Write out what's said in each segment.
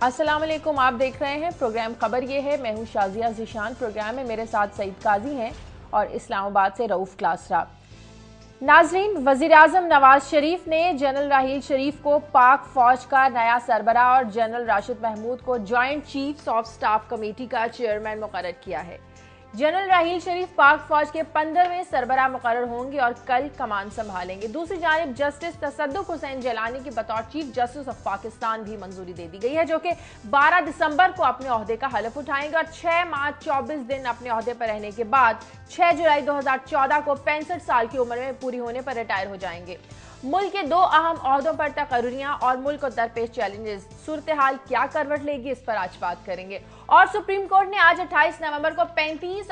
अस्सलाम वालेकुम, आप देख रहे हैं प्रोग्राम खबर ये है। मैं हूं शाजिया ज़ीशान। प्रोग्राम में मेरे साथ सईद काजी हैं और इस्लामाबाद से रऊफ क्लासरा। नाजरीन, वज़ीर आज़म नवाज शरीफ ने जनरल राहील शरीफ को पाक फौज का नया सरबराह और जनरल राशिद महमूद को joint chiefs of staff committee का चेयरमैन मुकर्रर किया है। जनरल राहील शरीफ पाक फौज के 15वें सरबराह मुकर्रर होंगे और कल कमान संभालेंगे। दूसरी जानिब जस्टिस तसद्दुक हुसैन जलानी की बतौर चीफ जस्टिस ऑफ पाकिस्तान भी मंजूरी दे दी गई है, जो कि 12 दिसंबर को अपने ओहदे का हलफ उठाएंगे और 6 माह 24 दिन अपने ओहदे पर रहने के बाद 6 जुलाई 2014 को 65 साल की उम्र में पूरी होने पर रिटायर हो जाएंगे। मुल्क के 2 अहम ओहदों पर तकर्रियां और मुल्क को दरपेश चैलेंजेस, सूरत हाल क्या करवट लेगी, इस पर आज बात करेंगे। और सुप्रीम कोर्ट ने आज 28 नवंबर को 35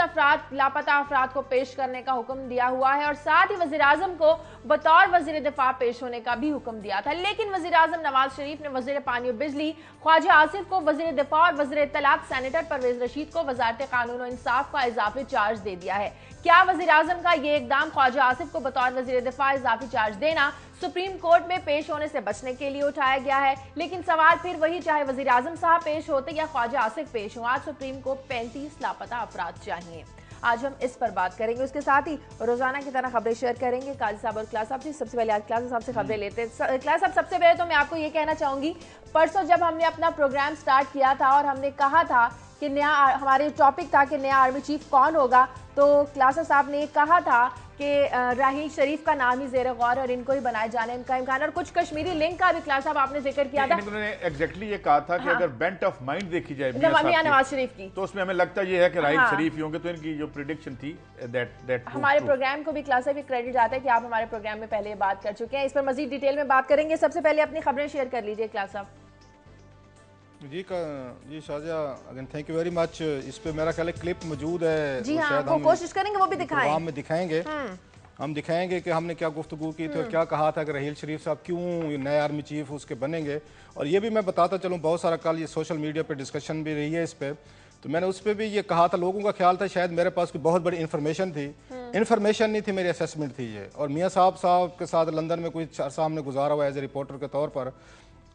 लापता अफराद को पेश करने का हुक्म दिया हुआ है और साथ ही वजीर आजम को बतौर वजीर दिफा पेश होने का भी हुक्म दिया था। लेकिन वजीर आजम नवाज शरीफ ने वजीर पानी और बिजली ख्वाजा आसिफ को वजीर दिफा और वजीर इत्तलात सेनेटर परवेज रशीद को वजारत कानून और इंसाफ का इजाफी चार्ज दे दिया है। क्या वजीर आजम का ये इकदाम ख्वाजा आसिफ को बतौर वजीर दिफा इजाफी चार्ज देना सुप्रीम कोर्ट में पेश होने से बचने के लिए उठाया गया है? लेकिन सवाल फिर वही, चाहे वजीर आजम साहब पेश होते या ख्वाजा आसिफ पेश हो, आज सुप्रीम को 35 लापता अफराद चाहिए। आज हम इस पर बात करेंगे। उसके साथ ही रोजाना की तरह खबरें शेयर करेंगे काजी साहब और क्लास साहब जी। सबसे पहले आज क्लास साहब से खबरें लेते हैं। क्लास साहब, सबसे पहले तो मैं आपको ये कहना चाहूंगी, परसों जब हमने अपना प्रोग्राम स्टार्ट किया था और हमने कहा था कि नया हमारे टॉपिक था कि नया आर्मी चीफ कौन होगा, तो क्लास साहब ने कहा था कि राहील शरीफ का नाम ही ज़ेर गौर और इनको ही बनाए जाने का इम्कान, और कुछ कश्मीरी लिंक का भी क्लास साहब आपने जिक्र किया था। उन्होंने एग्जैक्टली ये कहा था कि अगर बेंट ऑफ माइंड देखी जाए मियां नवाज शरीफ की, तो उसमें हमें लगता ये है कि राहील शरीफ ही होंगे। तो इनकी जो प्रेडिक्शन थी दैट हमारे प्रोग्राम को भी क्लास साहब क्रेडिट जाता है कि आप हमारे प्रोग्राम में पहले बात कर चुके हैं। इस पर मजीद डिटेल में बात करेंगे। सबसे पहले अपनी खबरें शेयर कर लीजिए क्लास साहब। जी Shazia, again thank you very much. इस पे मेरा ख्याल है क्लिप मौजूद है। जी हाँ, वो कोशिश करेंगे वो भी दिखाएं, में दिखाएंगे। हम दिखाएंगे कि हमने क्या गुफ्तगू की थी और क्या कहा था कि राहील शरीफ साहब क्यों नए आर्मी चीफ उसके बनेंगे। और ये भी मैं बताता चलूँ, बहुत सारा कल ये सोशल मीडिया पे डिस्कशन भी रही है इस पर, तो मैंने उस पर भी ये कहा था, लोगों का ख्याल था शायद मेरे पास कोई बहुत बड़ी इन्फॉर्मेशन थी। इन्फॉर्मेशन नहीं थी, मेरी असेसमेंट थी ये। और मियाँ साहब के साथ लंदन में कोई अरसा हमने गुजारा हुआ एज ए रिपोर्टर के तौर पर।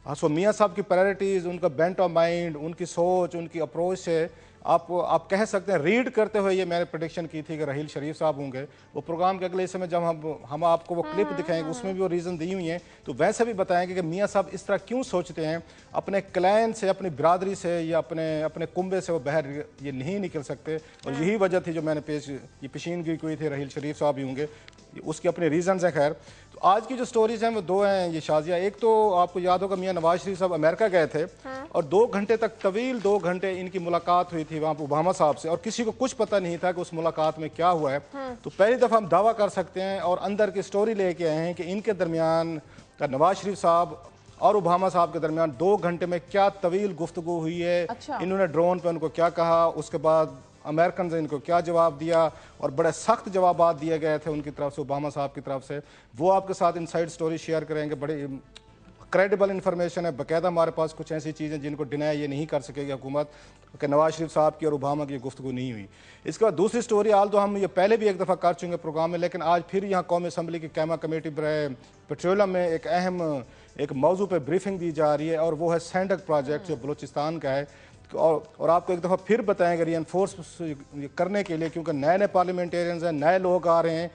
हाँ, सो मियाँ साहब की प्रायोरिटीज़, उनका बेंट ऑफ माइंड, उनकी सोच, उनकी अप्रोच से आप कह सकते हैं, रीड करते हुए ये मैंने प्रेडिक्शन की थी कि राहील शरीफ साहब होंगे। वो प्रोग्राम के अगले हिस्से में जब हम आपको वो क्लिप दिखाएंगे, उसमें भी वो रीज़न दी हुई हैं, तो वैसे भी बताएंगे कि मियाँ साहब इस तरह क्यों सोचते हैं। अपने क्लैन से, अपनी बिरादरी से या अपने कुंबे से वो बाहर ये नहीं निकल सकते। और यही वजह थी जो मैंने पेशीनगी की थी राहील शरीफ साहब ही होंगे। उसके अपने रीजंस हैं। खैर, तो आज की जो स्टोरीज हैं वो 2 हैं ये शाजिया। एक तो आपको याद होगा मियां नवाज शरीफ साहब अमेरिका गए थे और 2 घंटे तक, तवील 2 घंटे इनकी मुलाकात हुई थी वहाँ पर ओबामा साहब से, और किसी को कुछ पता नहीं था कि उस मुलाकात में क्या हुआ है। तो पहली दफ़ा हम दावा कर सकते हैं और अंदर की स्टोरी लेके आए हैं कि इनके दरमियान नवाज शरीफ साहब और ओबामा साहब के दरमियान 2 घंटे में क्या तवील गुफ्तगू हुई है। अच्छा। इन्होंने ड्रोन पर उनको क्या कहा, उसके बाद अमेरिकन ने इनको क्या जवाब दिया, और बड़े सख्त जवाब दिए गए थे उनकी तरफ से, ओबामा साहब की तरफ से। वो आपके साथ इनसाइड स्टोरी शेयर करेंगे। बड़ी क्रेडिबल इन्फॉर्मेशन है, बाकायदा हमारे पास कुछ ऐसी चीज़ें जिनको डिनाई ये नहीं कर सकेगी हुकूमत कि नवाज शरीफ साहब की और ओबामा की गुफ्तगू नहीं हुई। इसके बाद दूसरी स्टोरी, आल तो हम ये पहले भी एक दफ़ा कर चुके प्रोग्राम में, लेकिन आज फिर यहाँ कौमी असम्बली की कैमा कमेटी पेट्रोलियम में एक अहम एक मौजू पर ब्रीफिंग दी जा रही है, और वो है सैंडक प्रोजेक्ट जो बलूचिस्तान का है। और आपको एक दफ़ा फिर बताएंगे रीइंफोर्स करने के लिए, क्योंकि नए नए पार्लियामेंटेरियंस हैं, नए लोग आ रहे हैं,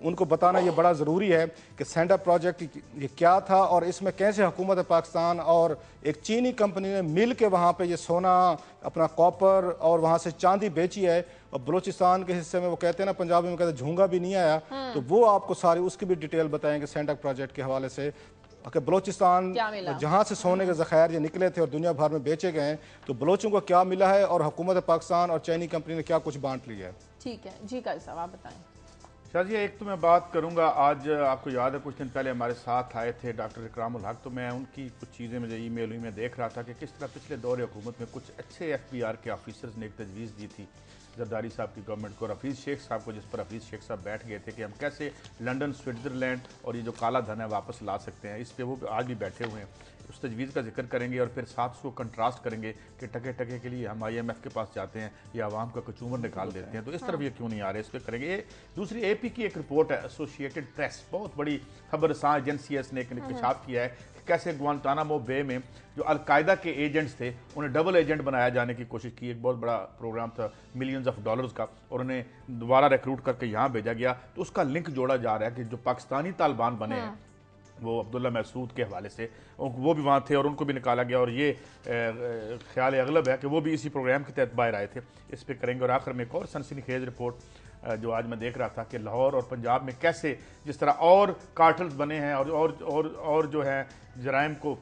उनको बताना ये बड़ा ज़रूरी है कि सैंडक प्रोजेक्ट ये क्या था और इसमें कैसे हुकूमत पाकिस्तान और एक चीनी कंपनी ने मिल के वहाँ पर ये सोना, अपना कॉपर और वहाँ से चांदी बेची है। और बलूचिस्तान के हिस्से में वो कहते हैं ना, पंजाबी में कहते हैं झूंगा भी नहीं आया। तो वो आपको सारी उसकी भी डिटेल बताएंगे सैंडक प्रोजेक्ट के हवाले से कि बलूचिस्तान जहाँ से सोने के ज़खायर ये निकले थे और दुनिया भर में बेचे गए हैं, तो बलोचों को क्या मिला है और हुकूमत पाकिस्तान और चाइनी कंपनी ने क्या कुछ बांट लिया है। ठीक है जी, काजी साहब आप बताएं। शाजिया, एक तो मैं बात करूंगा, आज आपको याद है कुछ दिन पहले हमारे साथ आए थे डॉक्टर इकरामुल हक, तो मैं उनकी कुछ चीज़ें मुझे ईमेल हुई, मैं देख रहा था कि किस तरह पिछले दौर हुकूमत में कुछ अच्छे FBI के ऑफिसर्स ने एक तजवीज़ दी थी जरदारी साहब की गवर्नमेंट को, हफीज़ शेख साहब को, जिस पर हफीज़ शेख साहब बैठ गए थे कि हम कैसे लंदन, स्विट्ज़रलैंड और ये जो काला धन है वापस ला सकते हैं। इस पर वो आज भी बैठे हुए हैं। उस तजवीज़ का जिक्र करेंगे और फिर साथ उसको कंट्रास्ट करेंगे कि टके टके के लिए हम IMF के पास जाते हैं या आवाम का कचूमर निकाल देते हैं, तो इस तरफ ये क्यों नहीं आ रहे, इस पर करेंगे। दूसरी AP की एक रिपोर्ट है, एसोसिएटेड प्रेस, बहुत बड़ी खबरसां एजेंसी है, इसने एक इंकशाफ किया है कैसे ग्वांटानामो बे में जो अलकायदा के एजेंट्स थे उन्हें डबल एजेंट बनाया जाने की कोशिश की। एक बहुत बड़ा प्रोग्राम था मिलियंस ऑफ डॉलर्स का, और उन्हें दोबारा रिक्रूट करके यहाँ भेजा गया। तो उसका लिंक जोड़ा जा रहा है कि जो पाकिस्तानी तालिबान बने हैं वो अब्दुल्ला महसूद के हवाले से वो भी वहाँ थे और उनको भी निकाला गया, और ये ख्याल अगलब है कि वो भी इसी प्रोग्राम के तहत बाहर आए थे। इस पर करेंगे। और आखिर में एक और सनसनीखेज रिपोर्ट जो आज मैं देख रहा था कि लाहौर और पंजाब में कैसे जिस तरह और कार्टल्स बने हैं और जो है जराइम को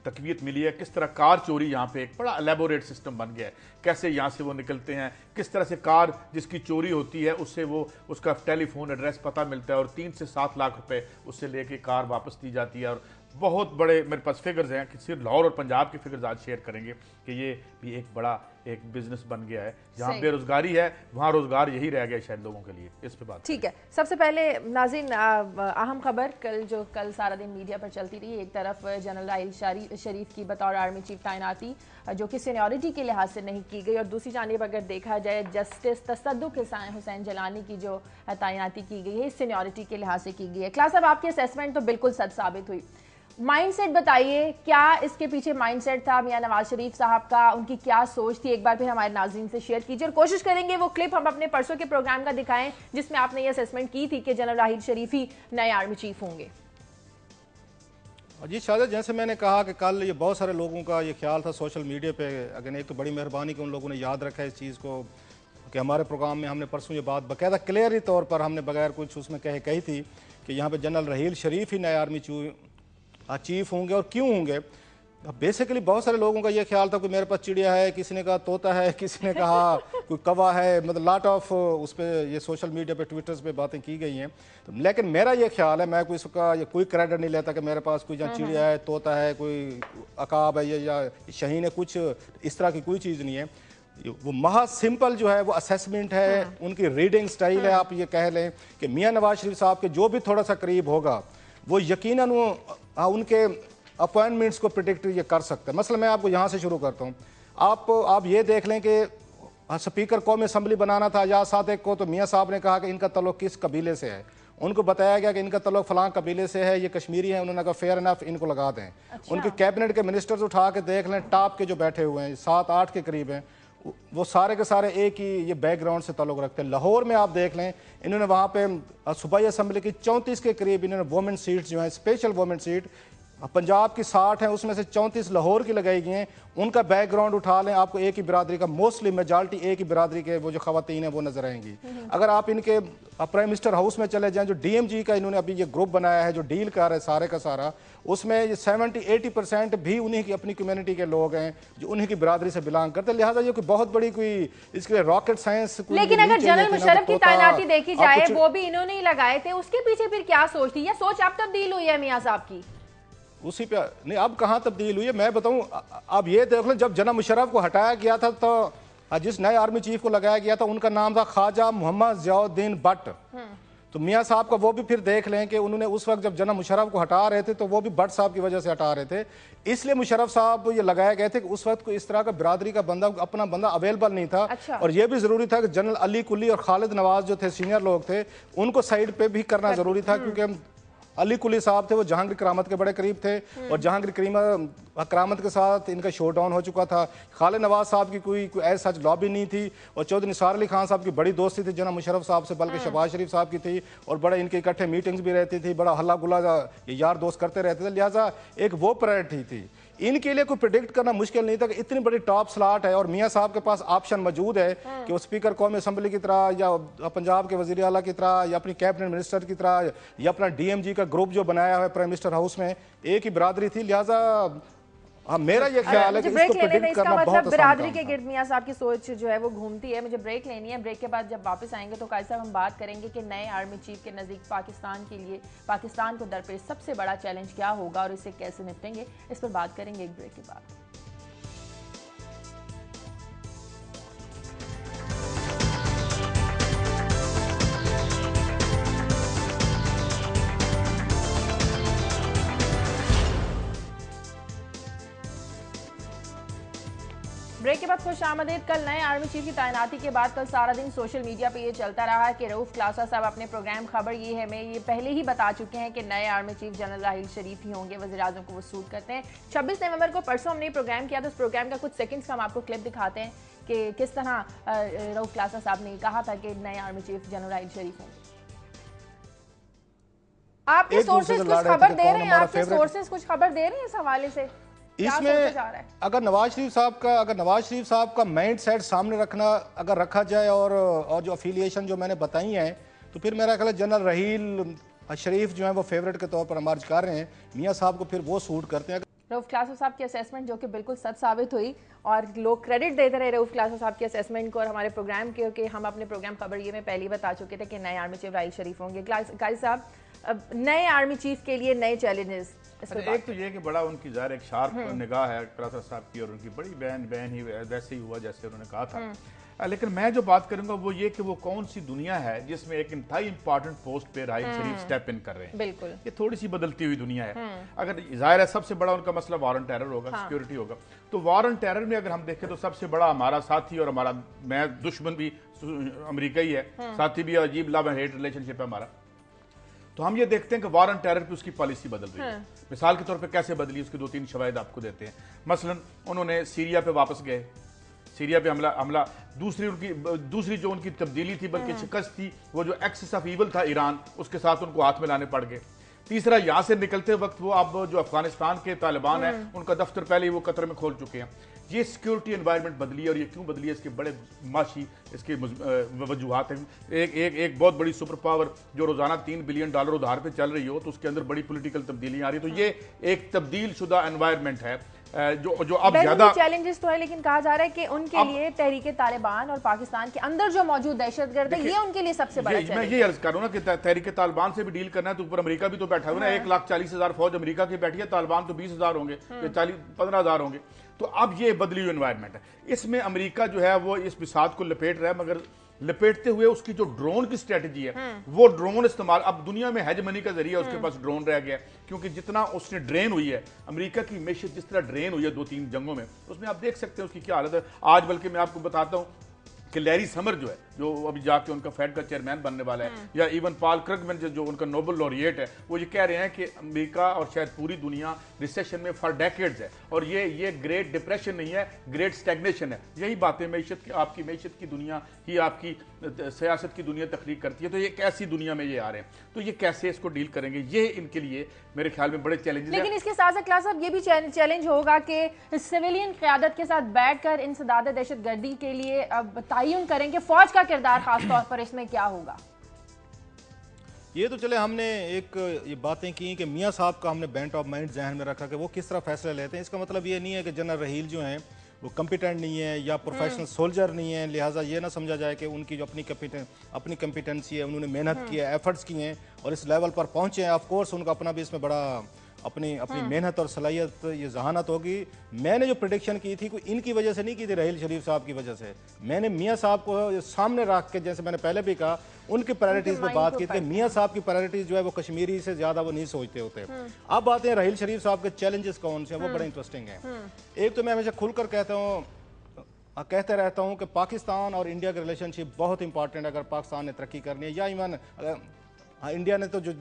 तकवीत मिली है, किस तरह कार चोरी यहाँ पे एक बड़ा एलेबोरेट सिस्टम बन गया है, कैसे यहाँ से वो निकलते हैं, किस तरह से कार जिसकी चोरी होती है उससे वो उसका टेलीफोन एड्रेस पता मिलता है और 3 से 7 लाख रुपए उससे लेके कार वापस दी जाती है। और बहुत बड़े मेरे पास फिगर्स हैं कि सिर्फ लाहौर और पंजाब के फिगर्स आज शेयर करेंगे कि ये भी एक बड़ा एक बिजनेस बन गया है। जहाँ बेरोजगारी है वहाँ रोजगार यही रह गया शायद लोगों के लिए। इस पे बात ठीक है। सबसे पहले नाज़रीन, अहम खबर कल सारा दिन मीडिया पर चलती रही। एक तरफ जनरल राहिल शरीफ की बतौर आर्मी चीफ तैनाती जो कि सीनियरिटी के लिहाज से नहीं की गई, और दूसरी जानिब अगर देखा जाए जस्टिस तसद्दुक हुसैन जलानी की जो तैनाती की गई है सीनियरिटी के लिहाज से की गई है। क्लास साहब, आपकी असेसमेंट तो बिल्कुल सच साबित हुई। माइंडसेट बताइए, क्या इसके पीछे माइंडसेट था मियां नवाज शरीफ साहब का, उनकी क्या सोच थी? एक बार फिर हमारे नाज़रीन से शेयर कीजिए और कोशिश करेंगे वो क्लिप हम अपने परसों के प्रोग्राम का दिखाएं जिसमें आपने ये असेसमेंट की थी कि जनरल राहिल शरीफ ही नए आर्मी चीफ होंगे। जी शायद जैसे मैंने कहा कि कल ये बहुत सारे लोगों का ये ख्याल था सोशल मीडिया पे। अगर एक तो बड़ी मेहरबानी कि उन लोगों ने याद रखा है इस चीज़ को कि हमारे प्रोग्राम में हमने परसों ये बात बाकायदा क्लियरली तौर पर हमने बगैर कुछ उसमें कही थी कि यहाँ पे जनरल राहिल शरीफ ही नए आर्मी चीफ होंगे। और क्यों होंगे? बेसिकली बहुत सारे लोगों का ये ख्याल था कि मेरे पास चिड़िया है, किसी ने कहा तोता है, किसी ने कहा कोई कौवा है, मतलब लॉट ऑफ उस पर ये सोशल मीडिया पे ट्विटर्स पे बातें की गई हैं। तो लेकिन मेरा ये ख्याल है, मैं कोई इसका कोई क्रेडिट नहीं लेता कि मेरे पास कोई जहाँ चिड़िया है, तोता है, कोई अकाब है या शहीन है, कुछ इस तरह की कोई चीज़ नहीं है। वो महा सिंपल जो है वो असेसमेंट है, उनकी रीडिंग स्टाइल है। आप ये कह लें कि मियाँ नवाज शरीफ साहब के जो भी थोड़ा सा करीब होगा वो यकीनन उनके अपॉइंटमेंट्स को प्रिडिक्ट ये कर सकते हैं। मसला मैं आपको यहाँ से शुरू करता हूँ। आप ये देख लें कि स्पीकर कौमी असम्बली बनाना था आजाद सादिक को, तो मियाँ साहब ने कहा कि इनका तल्लुक किस कबीले से है। उनको बताया गया कि इनका तल्लुक फलां कबीले से है, ये कश्मीरी हैं। उन्होंने कहा फेयर इनफ, इनको लगा दें। अच्छा। उनके कैबिनेट के मिनिस्टर्स उठा के देख लें, टॉप के जो बैठे हुए हैं 7-8 के करीब हैं, वो सारे के सारे एक ही ये बैकग्राउंड से ताल्लुक रखते हैं। लाहौर में आप देख लें, इन्होंने वहाँ पे सूबाई असम्बली की 34 के करीब इन्होंने वोमेन सीट्स जो हैं, स्पेशल वोमेन सीट पंजाब की 60 हैं, उसमें से 34 लाहौर की लगाई गई हैं। उनका बैकग्राउंड उठा लें, आपको एक ही बिरादरी का मोस्टली मेजॉरिटी एक ही बिरादरी के वो जो खवातीन हैं वो नजर आएंगी। अगर आप इनके प्राइम मिनिस्टर हाउस में चले जाएं, जो DMG का इन्होंने अभी ये ग्रुप बनाया है जो डील कर रहा है सारे का सारा, उसमें ये 70-80% भी उन्हीं की अपनी कम्युनिटी के लोग हैं जो उन्हीं की बिरादरी से बिलोंग करते हैं। लिहाजा ये कोई बहुत बड़ी कोई इसके लिए रॉकेट साइंस। लेकिन अगर जनरल मुशर्रफ की तैनाती देखी जाए वो भी इन्होंने ही लगाए थे, उसके पीछे फिर क्या सोच थी? या सोच अब तब्दील हुई है मियां साहब की? उसी पे नहीं, अब कहाँ तब्दील हुई है मैं बताऊं। अब ये देख लो, जब जनरल मुशर्रफ को हटाया गया था तो जिस नए आर्मी चीफ को लगाया गया था उनका नाम था ख्वाजा मोहम्मद ज़ियाउद्दीन भट्ट। तो मियाँ साहब का वो भी फिर देख लें कि उन्होंने उस वक्त जब जनरल मुशर्रफ को हटा रहे थे तो वो भी भट्ट साहब की वजह से हटा रहे थे। इसलिए मुशर्रफ साहब ये लगाए गए थे कि उस वक्त कोई इस तरह का बिरादरी का बंदा, अपना बंदा अवेलेबल नहीं था। अच्छा। और ये भी जरूरी था कि जनरल अली कुली और खालिद नवाज जो थे सीनियर लोग थे, उनको साइड पे भी करना जरूरी था, क्योंकि अली कुली साहब थे वो जहांगीर करामत के बड़े करीब थे और जहांगीर करामत के साथ इनका शो डाउन हो चुका था। खालिद नवाज साहब की कोई ऐसा सच लॉबी नहीं थी और चौधरी निसार अली खान साहब की बड़ी दोस्ती थी जनरल मुशर्रफ साहब से, बल्कि शहबाज शरीफ साहब की थी और बड़े इनके इकट्ठे मीटिंग्स भी रहती थी, बड़ा हल्ला गुल्ला ये यार दोस्त करते रहते थे। लिहाजा एक वो प्रायोरिटी थी। इनके लिए कोई प्रिडिक्ट करना मुश्किल नहीं था कि इतनी बड़ी टॉप स्लॉट है और मियाँ साहब के पास ऑप्शन मौजूद है कि वो स्पीकर कौमी असम्बली की तरह या पंजाब के वजीर आला की तरह या अपनी कैबिनेट मिनिस्टर की तरह या अपना DMG का ग्रुप जो बनाया है प्राइम मिनिस्टर हाउस में, एक ही बिरादरी थी। लिहाजा हाँ, मेरा ये ख्याल है कि इसको प्रेडिक्ट करना बहुत आसान बिरादरी के गिर्द मियां साहब की सोच जो है वो घूमती है। मुझे ब्रेक लेनी है। ब्रेक के बाद जब वापस आएंगे तो काजी साहब हम बात करेंगे कि नए आर्मी चीफ के नज़दीक पाकिस्तान के लिए, पाकिस्तान को दरपेश सबसे बड़ा चैलेंज क्या होगा और इसे कैसे निपटेंगे, इस पर बात करेंगे एक ब्रेक के बाद। ब्रेक के बाद खुशामदीद। कल नए आर्मी चीफ की तैनाती के बाद कल सारा दिन सोशल मीडिया पे ये चलता रहा कि रऊफ क्लासा साहब अपने प्रोग्राम खबर ये है में ये पहले ही बता चुके हैं कि नए आर्मी चीफ जनरल राहील शरीफ ही होंगे, वज़ीर-ए-आज़म को वो सूट करते हैं। 26 नवंबर को परसों हमने प्रोग्राम किया, तो उस प्रोग्राम का कुछ सेकंड्स का हम आपको क्लिप दिखाते हैं कि किस तरह रऊफ क्लासा साहब ने कहा था कि नए आर्मी चीफ जनरल राहील शरीफ होंगे। आपके सोर्सेज कुछ खबर दे रहे हैं, आपके सोर्सेज कुछ खबर दे रहे हैं इस हवाले से? इसमें अगर नवाज शरीफ साहब का माइंड सेट सामने अगर रखा जाए और जो अफिलिएशन जो मैंने बताई हैं, तो फिर मेरा ख्याल है जनरल राहील शरीफ जो है वो फेवरेट के तौर पर इमर्ज कर रहे हैं। मियाँ साहब को फिर वो सूट करते हैं। रऊफ क्लासा साहब की असेसमेंट जो कि बिल्कुल सच साबित हुई और लोग क्रेडिट देते रहे रऊफ क्लासा साहब की असेसमेंट को और हमारे प्रोग्राम के, कि हम अपने प्रोग्राम खबर ये में पहले ही बता चुके थे कि नए आर्मी चीफ राहील शरीफ होंगे। काजी साहब, नए आर्मी चीफ के लिए नए चैलेंजेस। एक तो ये कि बड़ा उनकी ज़ाहिर एक शार्प निगाह है क्लासा साहब की, और उनकी बड़ी बहन ही वैसे ही हुआ जैसे उन्होंने कहा था। लेकिन मैं जो बात करूंगा वो ये कि वो कौन सी दुनिया है जिसमें एक इंतहाई इंपॉर्टेंट पोस्ट पे राहील शरीफ स्टेप इन कर रहे हैं। बिल्कुल, ये थोड़ी सी बदलती हुई दुनिया है। अगर जाहिर है सबसे बड़ा उनका मसला वार ऑन टेरर होगा, सिक्योरिटी होगा, तो वार ऑन टेरर में अगर हम देखें तो सबसे बड़ा हमारा साथी और हमारा मैं दुश्मन भी अमेरिका ही है, साथी भी अजीब लव एंड हेट रिलेशनशिप है हमारा। तो हम ये देखते हैं कि वार ऑन टेरर पे उसकी पॉलिसी बदल रही है। मिसाल के तौर पे कैसे बदली, उसके 2-3 शवाहिद आपको देते हैं। मसलन उन्होंने सीरिया पे वापस गए, सीरिया पे हमला दूसरी जो उनकी तब्दीली थी बल्कि शिकस्त थी, वो जो एक्सेस ऑफ ईवल था ईरान, उसके साथ उनको हाथ में लाने पड़ गए। तीसरा, यहाँ से निकलते वक्त वो अब जो अफगानिस्तान के तालिबान है उनका दफ्तर पहले ही वो कतर में खोल चुके हैं। ये सिक्योरिटी एनवायरनमेंट बदली है, और ये क्यों बदली है इसके बड़े माशी इसके वजूहात हैं। एक बहुत बड़ी सुपर पावर जो रोजाना $3 बिलियन उधार पे चल रही हो, तो उसके अंदर बड़ी पॉलिटिकल तब्दीलियां आ रही है। तो ये एक तब्दील शुदा एनवायरनमेंट है जो अब ज्यादा चैलेंजेस तो है, लेकिन कहा जा रहा है कि उनके लिए तहरीके तालिबान और पाकिस्तान के अंदर जो मौजूद दहशतगर्द है, ये उनके लिए सबसे बड़ा चैलेंज है। मैं ये अर्ज कर रहा हूं ना कि तहरीके तालिबान से भी डील करना है तो ऊपर अमेरिका भी तो बैठा हुआ ना। 1,40,000 फौज अमेरिका की बैठी है, तालिबान तो 20,000 होंगे, 15,000 होंगे। तो अब ये बदली हुई एनवायरनमेंट है। इसमें अमेरिका जो है वो इस बिसात को लपेट रहा है, मगर लपेटते हुए उसकी जो ड्रोन की स्ट्रेटजी है वो ड्रोन इस्तेमाल, अब दुनिया में हेजमनी का जरिया उसके पास ड्रोन रह गया, क्योंकि जितना उसने ड्रेन हुई है अमेरिका की मैशत, जिस तरह ड्रेन हुई है 2-3 जंगों में, उसमें आप देख सकते हैं उसकी क्या हालत है आज। बल्कि मैं आपको बताता हूं कि लैरी समर जो है, जो अभी जाके उनका फेड का चेयरमैन बनने वाला है, या इवन पॉल क्रगमैन जो उनका नोबेल लॉरिएट है, वो ये कह रहे हैं कि अमेरिका और शायद पूरी दुनिया रिसेशन में फॉर डेकेड्स है, और ये ग्रेट डिप्रेशन नहीं है, ग्रेट स्टैग्नेशन है। यही बातें मैशत की, आपकी मैशत की दुनिया ही आपकी सियासत की दुनिया तख्लीक करती है। तो ये एक ऐसी दुनिया में ये आ रहे हैं, तो ये कैसे इसको डील करेंगे, ये इनके लिए मेरे ख्याल में बड़े चैलेंजेस हैं। लेकिन इसके साथ साथ क्लास साहब ये भी चैलेंज होगा कि सिविलियन क़यादत के साथ बैठकर इंसदाद दहशतगर्दी के लिए अब तयन करें कि फौज का किरदार खास तौर पर इसमें क्या होगा। ये तो चले हमने ये बातें की कि मियाँ साहब का हमने बेंट ऑफ माइंड जहन में रखा कि वो किस तरह फैसले लेते हैं। इसका मतलब ये नहीं है कि जनरल राहील जो हैं वो कम्पिटेंट नहीं है या प्रोफेशनल सोल्जर नहीं है, लिहाजा ये ना समझा जाए कि उनकी जो अपनी कम्पिटेंसी है, उन्होंने मेहनत की है, एफर्ट्स किए हैं और इस लेवल पर पहुंचे हैं। ऑफ कोर्स उनका अपना भी इसमें बड़ा अपनी मेहनत और सलाहियत, ये जहानत होगी। मैंने जो प्रेडिक्शन की थी कोई इनकी वजह से नहीं की थी, राहील शरीफ साहब की वजह से। मैंने मियाँ साहब को सामने रख के, जैसे मैंने पहले भी कहा, उनकी प्रायोरिटीज पे बात की थी। मियाँ साहब की प्रायोरिटीज जो है वो कश्मीरी से ज्यादा वो नहीं सोचते होते। अब बातें राहील शरीफ साहब के चैलेंजेस कौन से हैं, वो बड़े इंटरेस्टिंग हैं। एक तो मैं हमेशा खुलकर कहते रहता हूँ कि पाकिस्तान और इंडिया की रिलेशनशिप बहुत इंपॉर्टेंट है। अगर पाकिस्तान ने तरक्की करनी है या इवन इंडिया ने तो जो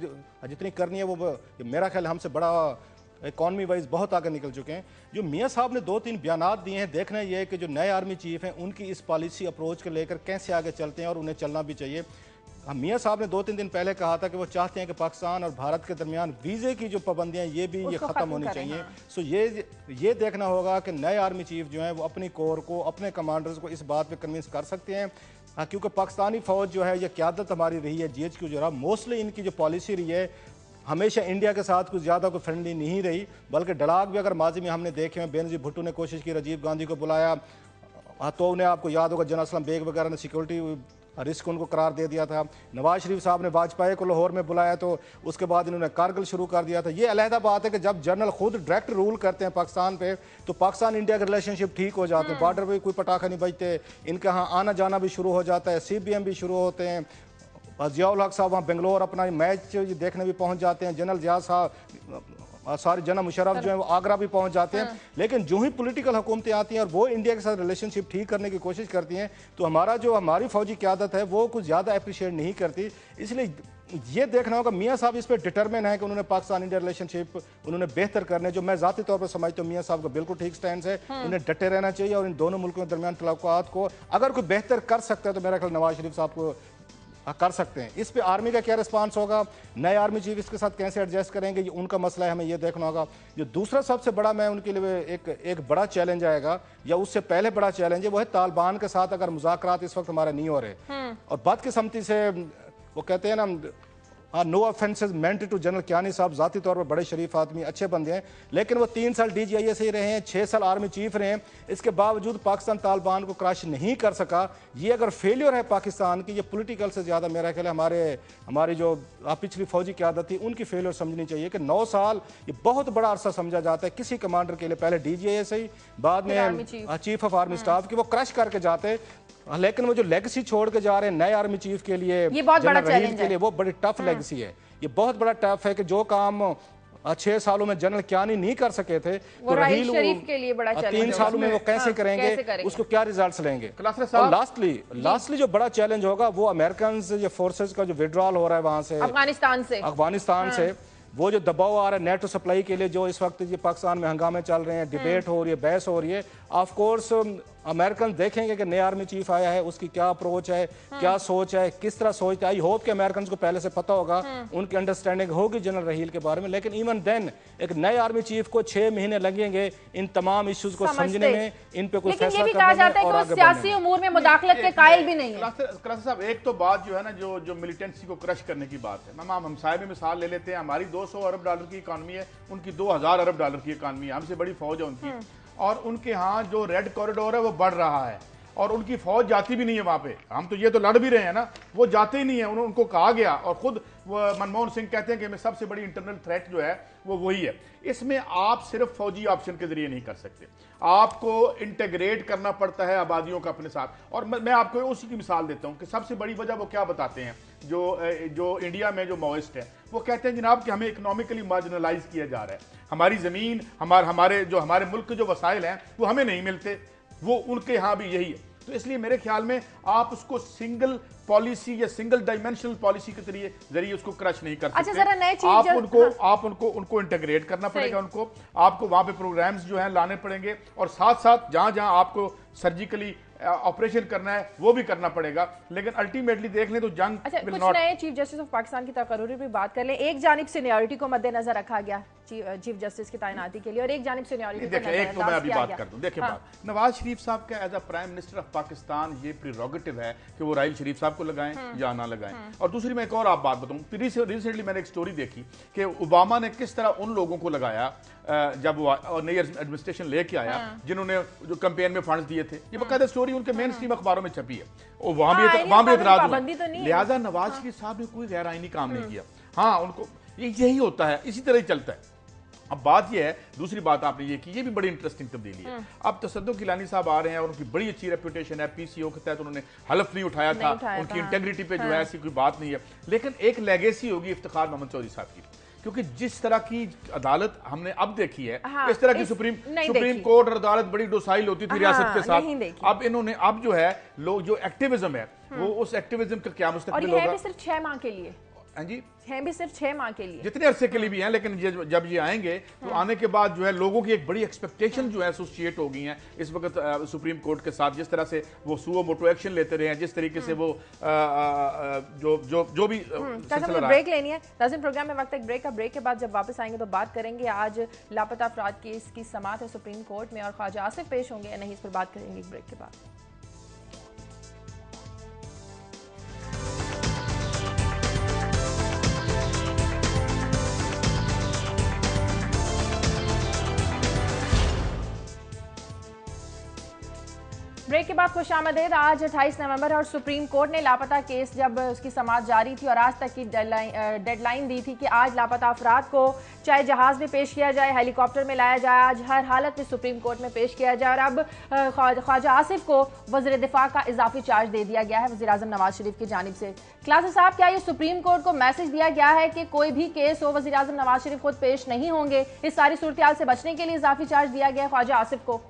जितनी करनी है वो मेरा ख्याल हमसे बड़ा इकॉनमी वाइज बहुत आगे निकल चुके हैं। जो मियाँ साहब ने 2-3 बयानात दिए हैं, देखना ये है कि जो नए आर्मी चीफ हैं उनकी इस पॉलिसी अप्रोच को लेकर कैसे आगे चलते हैं, और उन्हें चलना भी चाहिए। मियाँ साहब ने 2-3 दिन पहले कहा था कि वो चाहते हैं कि पाकिस्तान और भारत के दरमियान वीज़े की जो पाबंदियां ये ख़त्म होनी चाहिए। सो ये देखना होगा कि नए आर्मी चीफ जो हैं वो अपनी कोर को, अपने कमांडर्स को इस बात पे कन्विंस कर सकते हैं। क्योंकि पाकिस्तानी फ़ौज जो है, ये क़यादत हमारी रही है, GHQ जो रहा, मोस्टली इनकी जो पॉलिसी रही है हमेशा इंडिया के साथ कुछ ज़्यादा कोई फ्रेंडली नहीं रही, बल्कि डड़ाक भी अगर माजी में हमने देखे हैं। बेनज़ीर भुट्टो ने कोशिश की, राजीव गांधी को बुलाया, तो उन्हें आपको याद होगा जनरल असलम बेग वगैरह ने सिक्योरिटी रिस्क उनको करार दे दिया था। नवाज शरीफ साहब ने वाजपेयी को लाहौर में बुलाया, तो उसके बाद इन्होंने कारगिल शुरू कर दिया था। ये अलहदा बात है कि जब जनरल खुद डायरेक्ट रूल करते हैं पाकिस्तान पे, तो पाकिस्तान इंडिया के रिलेशनशिप ठीक हो जाते हैं। बॉर्डर पे कोई पटाखा नहीं बजते, इनके यहाँ आना जाना भी शुरू हो जाता है, CBM भी शुरू होते हैं। जियाउल हक साहब वहाँ बेंगलोर अपना मैच देखने भी पहुँच जाते हैं। जनरल जिया साहब सारे जना मुशर्रफ जो है वो आगरा भी पहुंच जाते हैं। लेकिन जो ही पॉलिटिकल हुकूमतें आती हैं और वो इंडिया के साथ रिलेशनशिप ठीक करने की कोशिश करती हैं तो हमारी फौजी क़यादत है वो कुछ ज़्यादा अप्रिशिएट नहीं करती। इसलिए ये देखना होगा मियाँ साहब इस पर डिटरमिन है कि उन्होंने पाकिस्तान इंडिया रिलेशनशिप उन्होंने बेहतर करने, जो मैं ज़ाती तौर पर समझता हूँ मियाँ साहब का बिल्कुल ठीक स्टैंड है, उन्हें डटे रहना चाहिए और इन दोनों मुल्कों के दरमियान तल्लुकात को अगर कोई बेहतर कर सकता है तो मेरा ख्याल नवाज शरीफ साहब को कर सकते हैं। इस पे आर्मी का क्या रिस्पांस होगा, नए आर्मी चीफ इसके साथ कैसे एडजस्ट करेंगे, ये उनका मसला है, हमें ये देखना होगा। जो दूसरा सबसे बड़ा मैं उनके लिए एक बड़ा चैलेंज आएगा या उससे पहले बड़ा चैलेंज है वो है तालिबान के साथ अगर मुज़ाकरात इस वक्त हमारे नहीं हो रहे और बदकिस्मती से वो कहते हैं ना no offences meant to General Kayani साहब ज़ाती तौर पर बड़े शरीफ आदमी अच्छे बंदे हैं लेकिन वो 3 साल DGIS ही रहे हैं, 6 साल आर्मी चीफ रहे हैं, इसके बावजूद पाकिस्तान तालिबान को क्रश नहीं कर सका। ये अगर फेलियर है पाकिस्तान की, ये पॉलिटिकल से ज़्यादा मेरा ख्याल है हमारी जो पिछली फौजी क़यादत थी उनकी फेलियर समझनी चाहिए कि 9 साल ये बहुत बड़ा अरसा समझा जाता है किसी कमांडर के लिए। पहले DGIS ही, बाद में चीफ ऑफ आर्मी स्टाफ की वो क्रश करके जाते, लेकिन वो जो लेगेसी छोड़ के जा रहे हैं नए आर्मी चीफ के लिए, ये बहुत बड़ा चैलेंज के लिए वो बड़ी टफ लेगेसी है। ये बहुत बड़ा टफ है कि जो काम 6 सालों में जनरल कियानी नहीं कर सके थे तो राहील शरीफ के लिए बड़ा चैलेंज 3 सालों में वो कैसे करेंगे, उसको क्या रिजल्ट्स लेंगे। और लास्टली जो बड़ा चैलेंज होगा वो अमेरिकन जो फोर्सेज का जो विड्रॉल हो रहा है वहां से अफगानिस्तान से वो जो दबाव आ रहा है नेटो सप्लाई के लिए, जो इस वक्त ये पाकिस्तान में हंगामे चल रहे हैं, डिबेट हो रही है, बहस हो रही है, ऑफ कोर्स अमेरिकन देखेंगे कि नया आर्मी चीफ आया है उसकी क्या अप्रोच है, क्या सोच है, किस तरह सोचता है। आई होप कि अमेरिकन को पहले से पता होगा, उनकी अंडरस्टैंडिंग होगी जनरल रहील के बारे में। लेकिन इवन देन एक नए आर्मी चीफ को 6 महीने लगेंगे इन तमाम इश्यूज को समझने में, इन पे कुछ फैसला करने में और आगे सियासी उमूर में मुदाखलत के कायल भी नहीं है। साहब एक तो बात जो है ना जो मिलिटेंसी को क्रश करने की बात है, हम हमसाये में मिसाल ले लेते हैं, हमारी 200 अरब डॉलर की इकॉनमी है, उनकी 2000 अरब डॉलर की इकॉनमी है, हमसे बड़ी फौज है उनकी, और उनके यहाँ जो रेड कॉरिडोर है वो बढ़ रहा है और उनकी फौज जाती भी नहीं है वहां पे। हम तो ये तो लड़ भी रहे हैं ना, वो जाते ही नहीं है, उनको कहा गया और खुद मनमोहन सिंह कहते हैं कि मैं सबसे बड़ी इंटरनल थ्रेट जो है वो वही है। इसमें आप सिर्फ फौजी ऑप्शन के जरिए नहीं कर सकते, आपको इंटीग्रेट करना पड़ता है आबादियों का अपने साथ। और मैं आपको उसी की मिसाल देता हूं कि सबसे बड़ी वजह वो क्या बताते हैं, जो इंडिया में जो माओइस्ट है वो कहते हैं जनाब कि हमें इकोनॉमिकली मार्जिनलाइज किया जा रहा है, हमारी जमीन हमारे मुल्क के जो वसाइल हैं वो हमें नहीं मिलते, वो उनके यहाँ भी यही है। तो इसलिए मेरे ख्याल में आप उसको सिंगल पॉलिसी या सिंगल डायमेंशनल पॉलिसी के जरिए उसको क्रश नहीं कर सकते। आप उनको इंटीग्रेट करना पड़ेगा, आपको वहां पे प्रोग्राम्स जो हैं लाने पड़ेंगे और साथ साथ जहां आपको सर्जिकली ऑपरेशन करना है वो भी करना पड़ेगा। लेकिन अल्टीमेटली देख लें तो जंग कुछ नए चीफ जस्टिस ऑफ पाकिस्तान की तकर्रुरी भी बात कर लें। एक जानिब सीनियरिटी को मद्देनजर रखा गया चीफ जस्टिस की तैनाती के लिए और एक जानिब सीनियरिटी को एक तो मैं अभी बात कर दूं। देखिए बात नवाज शरीफ साहब का as a prime minister of Pakistan ये प्रीरोगेटिव है कि वो राहील शरीफ साहब को लगाएं या ना लगाएं। और दूसरी मैं एक और आप बात बताऊं, रिसेंटली मैंने एक स्टोरी देखी कि ओबामा ने किस तरह उन लोगों को लगाया जब वो नई एडमिनिस्ट्रेशन लेके आया जिन्होंने जो कैंपेन में फंड्स दिए थे। ये बकायदा स्टोरी उनके मेन स्ट्रीम अखबारों में छपी है और वहां भी एतराज हुआ। लिहाजा नवाज शरीफ साहब ने कोई गैर आईनी काम नहीं किया। हाँ, उनको यही होता है, इसी तरह ही चलता है। अब बात यह है, दूसरी बात आपने ये की, ये भी बड़ी इंटरेस्टिंग तब्दीली है। अब तसद्दुक़ गिलानी साहब आ रहे हैं और उनकी बड़ी अच्छी रेपुटेशन है, PCO के तहत उन्होंने हलफ नहीं उठाया था, उनकी इंटेग्रिटी पे जो है ऐसी कोई बात नहीं है। लेकिन एक लेगेसी होगी इफ्तिखार मोहम्मद चौधरी साहब की, क्योंकि जिस तरह की अदालत हमने अब देखी है, इस तरह की सुप्रीम कोर्ट और अदालत बड़ी डोसाइल होती थी रियासत के साथ। अब इन्होंने अब जो है लोग जो एक्टिविज्म है वो उस एक्टिविज्म का क्या मुस्तकबिल होगा। सिर्फ 6 माह के लिए जी हैं, भी सिर्फ 6 माह के लिए, जितने अरसे के लिए भी हैं। लेकिन जब ये आएंगे तो आने के बाद जो है लोगों की एक बड़ी एक्सपेक्टेशन जो है एसोसिएट हो गई हैं इस वक्त सुप्रीम कोर्ट के साथ। जिस तरह से वो सुओ मोटो एक्शन लेते रहे हैं, जिस तरीके से वो जो भी ब्रेक लेनी है। नाज़रीन, प्रोग्राम में वक्त एक ब्रेक का, ब्रेक के बाद जब वापस आएंगे तो बात करेंगे आज लापता अफराद केस की समाअत है सुप्रीम कोर्ट में और ख्वाजा आसिफ पेश होंगे या नहीं, इस पर बात करेंगे एक ब्रेक के बाद। ब्रेक के बाद खुशामदीद। आज 28 नवंबर और सुप्रीम कोर्ट ने लापता केस जब उसकी समाअत जारी थी और आज तक की डेडलाइन दी थी कि आज लापता अफराद को चाहे जहाज में पेश किया जाए, हेलीकॉप्टर में लाया जाए, आज हर हालत में सुप्रीम कोर्ट में पेश किया जाए। और अब ख्वाजा आसिफ को वज़ीर दिफा का इजाफी चार्ज दे दिया गया है वज़ीर आज़म नवाज शरीफ की जानिब से। क्लास साहब, क्या ये सुप्रीम कोर्ट को मैसेज दिया गया है कि कोई भी केस हो वज़ीर आज़म नवाज शरीफ खुद पेश नहीं होंगे? इस सारी सूरत से बचने के लिए इजाफी चार्ज दिया गया है ख्वाजा आसिफ को?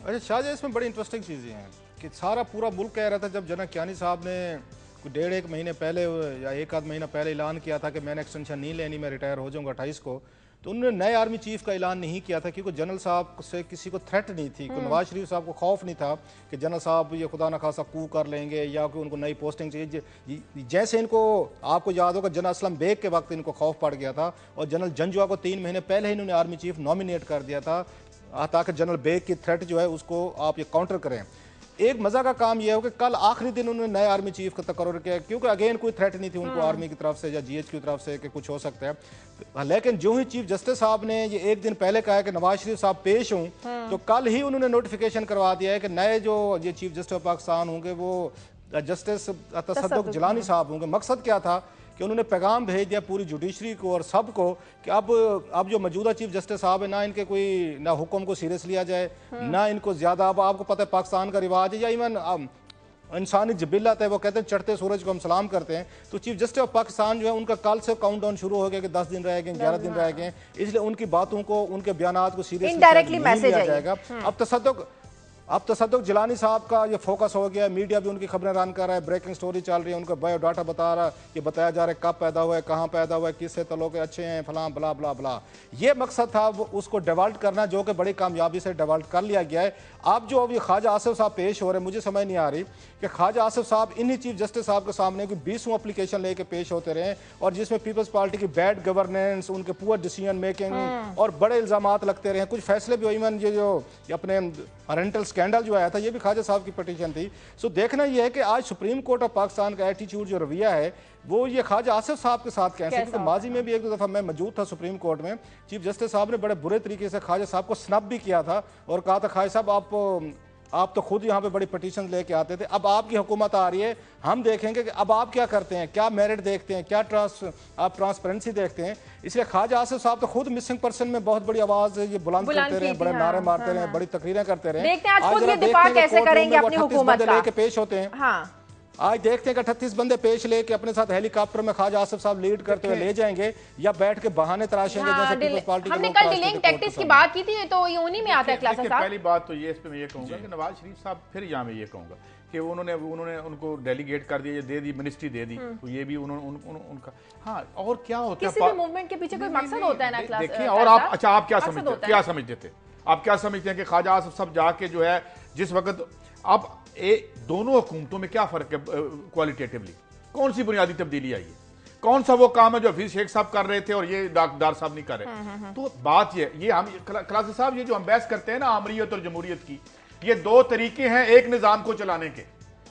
अच्छा शाहजहां, इसमें बड़ी इंटरेस्टिंग चीज़ें हैं कि सारा पूरा मुल्क कह रहा था, जब जना कियानी साहब ने कोई 1.5 महीने पहले या 1 आध महीना पहले ऐलान किया था कि मैंने एक्सटेंशन नहीं लेनी, मैं रिटायर हो जाऊंगा 28 को, तो उन्होंने नए आर्मी चीफ का ऐलान नहीं किया था क्योंकि जनरल साहब से किसी को थ्रेट नहीं थी, कि नवाज शरीफ साहब को खौफ नहीं था कि जनरल साहब ये खुदा न खासा कू कर लेंगे या कि उनको नई पोस्टिंग चाहिए। जैसे इनको आपको याद होगा जनरल असलम बेग के वक्त इनको खौफ पड़ गया था और जनरल जंजुआ को 3 महीने पहले ही इन्होंने आर्मी चीफ नॉमिनेट कर दिया था ताकि जनरल बेग की थ्रेट जो है उसको आप ये काउंटर करें। एक मज़ा का काम यह हो कि कल आखिरी दिन उन्होंने नए आर्मी चीफ का तकर्रुर किया क्योंकि अगेन कोई थ्रेट नहीं थी उनको आर्मी की तरफ से या जीएच की तरफ से कि कुछ हो सकता है। लेकिन जो ही चीफ जस्टिस साहब ने ये 1 दिन पहले कहा है कि नवाज शरीफ साहब पेश हों, तो कल ही उन्होंने नोटिफिकेशन करवा दिया है कि नए जो ये चीफ जस्टिस ऑफ पाकिस्तान होंगे वो जस्टिस तसद्दुक जिलानी साहब होंगे। मकसद क्या था कि उन्होंने पैगाम भेज दिया पूरी जुडिशरी को और सबको कि अब जो मौजूदा चीफ जस्टिस साहब है ना, इनके कोई ना हुक्म को सीरियस लिया जाए, ना इनको ज़्यादा, अब आपको पता है पाकिस्तान का रिवाज है या इवन इंसानी जबिल्लत है, वो कहते हैं चढ़ते सूरज को हम सलाम करते हैं। तो चीफ जस्टिस ऑफ पाकिस्तान जो है उनका कल से काउंट डाउन शुरू हो गया कि 10 दिन रह गए, 11 दिन रह गए, इसलिए उनकी बातों को, उनके बयानात को सीरियस नहीं लिया जाएगा। अब तसद्दुक जिलानी साहब का ये फोकस हो गया है, मीडिया भी उनकी खबरें रन कर रहा है, ब्रेकिंग स्टोरी चल रही है, उनका बायोडाटा बता रहा है, ये बताया जा रहा है कब पैदा हुआ है, कहाँ पैदा हुआ है, किससे तल्लुक़ अच्छे हैं, फलां बला बला बला। ये मकसद था वो उसको डेवल्ट करना, जो कि बड़ी कामयाबी से डेवल्ट कर लिया गया है। अब जो अभी ख्वाजा आसिफ साहब पेश हो रहे हैं, मुझे समझ नहीं आ रही कि ख्वाजा आसिफ साहब इन्हीं चीफ जस्टिस साहब के सामने कोई 20 एप्लीकेशन लेके पेश होते रहे और जिसमें पीपल्स पार्टी की बैड गवर्नेंस, उनके पुअर डिसीजन मेकिंग और बड़े इल्जामात लगते रहे। कुछ फैसले भी इवन ये जो अपने रेंटल स्कैंडल जो आया था, ये भी ख्वाजा साहब की पिटीशन थी। सो देखना यह है कि आज सुप्रीम कोर्ट ऑफ पाकिस्तान का एटीट्यूड जो रवैया है वो ये ख्वाजा आसिफ साहब के साथ कैसे, क्योंकि माजी में भी 1-2 दफ़ा मैं मौजूद था सुप्रीम कोर्ट में, चीफ जस्टिस साहब ने बड़े बुरे तरीके से ख्वाजा साहब को स्नब भी किया था और कहा था ख्वाजा साहब आप तो खुद यहाँ पे बड़ी पटिशन लेके आते थे, अब आपकी हुकूमत आ रही है, हम देखेंगे कि अब आप क्या करते हैं, क्या मेरिट देखते हैं, क्या आप ट्रांसपेरेंसी देखते हैं। इसलिए ख्वाजा आसिफ साहब तो खुद मिसिंग पर्सन में बहुत बड़ी आवाज ये बुलंद करते रहे, बड़े नारे मारते रहे, बड़ी तकरीरें करते रहे। लेके पेश होते हैं, आज देखते हैं कि 38 बंदे पेश लेके अपने साथ हेलीकॉप्टर में ख्वाजा आसिफ साहब लीड करते हुए ले जाएंगे या बैठ के बहाने तराशेंगे। जैसे पीपल्स पार्टी हमने कल डिलेइंग टैक्टिक्स की बात की थी, तो ये उन्हीं में आता है क्लास साहब। पहली बात तो ये इस पे मैं ये कहूंगा कि नवाज शरीफ साहब, फिर यहाँ मैं ये कहूंगा कि उन्होंने उनको डेलीगेट कर दिया, दे दी, मिनिस्ट्री दे दी, तो ये भी उनका हाँ। और क्या होता है, किसी भी मूवमेंट के पीछे कोई मकसद होता है ना क्लास। देखिए, और आप अच्छा आप क्या समझते थे, आप क्या समझते हैं कि ख्वाजा आसिफ साहब जाके जो है जिस वक्त, अब दोनों हुकूमतों में क्या फर्क है क्वालिटेटिवली, कौन सी बुनियादी तब्दीली आई है, कौन सा वो काम है जो हफीज शेख साहब कर रहे थे और ये डार साहब नहीं कर रहे। तो बात ये हम क्लास साहब ये जो हम बहस करते हैं ना आमरीयत और जमहूरियत की, ये 2 तरीके हैं एक निजाम को चलाने के,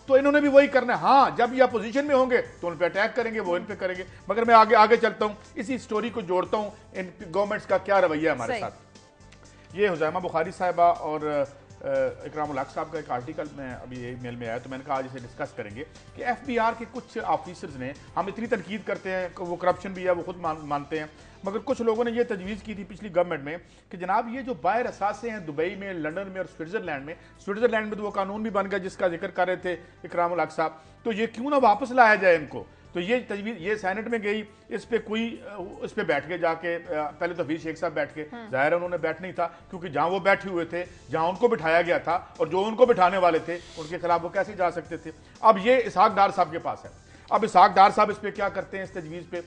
तो इन्होंने भी वही करना है। हाँ, जब ये अपोजिशन में होंगे तो उन पे अटैक करेंगे, वो इन पे करेंगे। मगर मैं आगे चलता हूं, इसी स्टोरी को जोड़ता हूं, इन गवर्नमेंट्स का क्या रवैया है हमारे साथ। ये हुजैमा बुखारी साहिबा और इकरामुल हक साहब का एक आर्टिकल में अभी ईमेल में आया, तो मैंने कहा आज इसे डिस्कस करेंगे कि एफबीआर के कुछ ऑफिसर्स ने, हम इतनी तनकीद करते हैं कि वो करप्शन भी है, वो खुद मानते हैं, मगर कुछ लोगों ने ये तजवीज़ की थी पिछली गवर्नमेंट में कि जनाब ये जो बाहर असासे हैं दुबई में, लंदन में और स्विट्जरलैंड में तो वो कानून भी बन गया जिसका जिक्र कर रहे थे इकरामुल हक साहब, तो ये क्यों ना वापस लाया जाए इनको। तो ये तजवीज़ ये सेनेट में गई, इस पे बैठ के जाके, पहले तो हफीज शेख साहब बैठ के, जाहिर है उन्होंने बैठ नहीं था क्योंकि जहां वो बैठे हुए थे, जहां उनको बिठाया गया था और जो उनको बिठाने वाले थे उनके खिलाफ वो कैसे जा सकते थे। अब ये इसहाक डार साहब के पास है। अब इसहाक डार साहब इस पे क्या करते हैं, इस तजवीज़ पे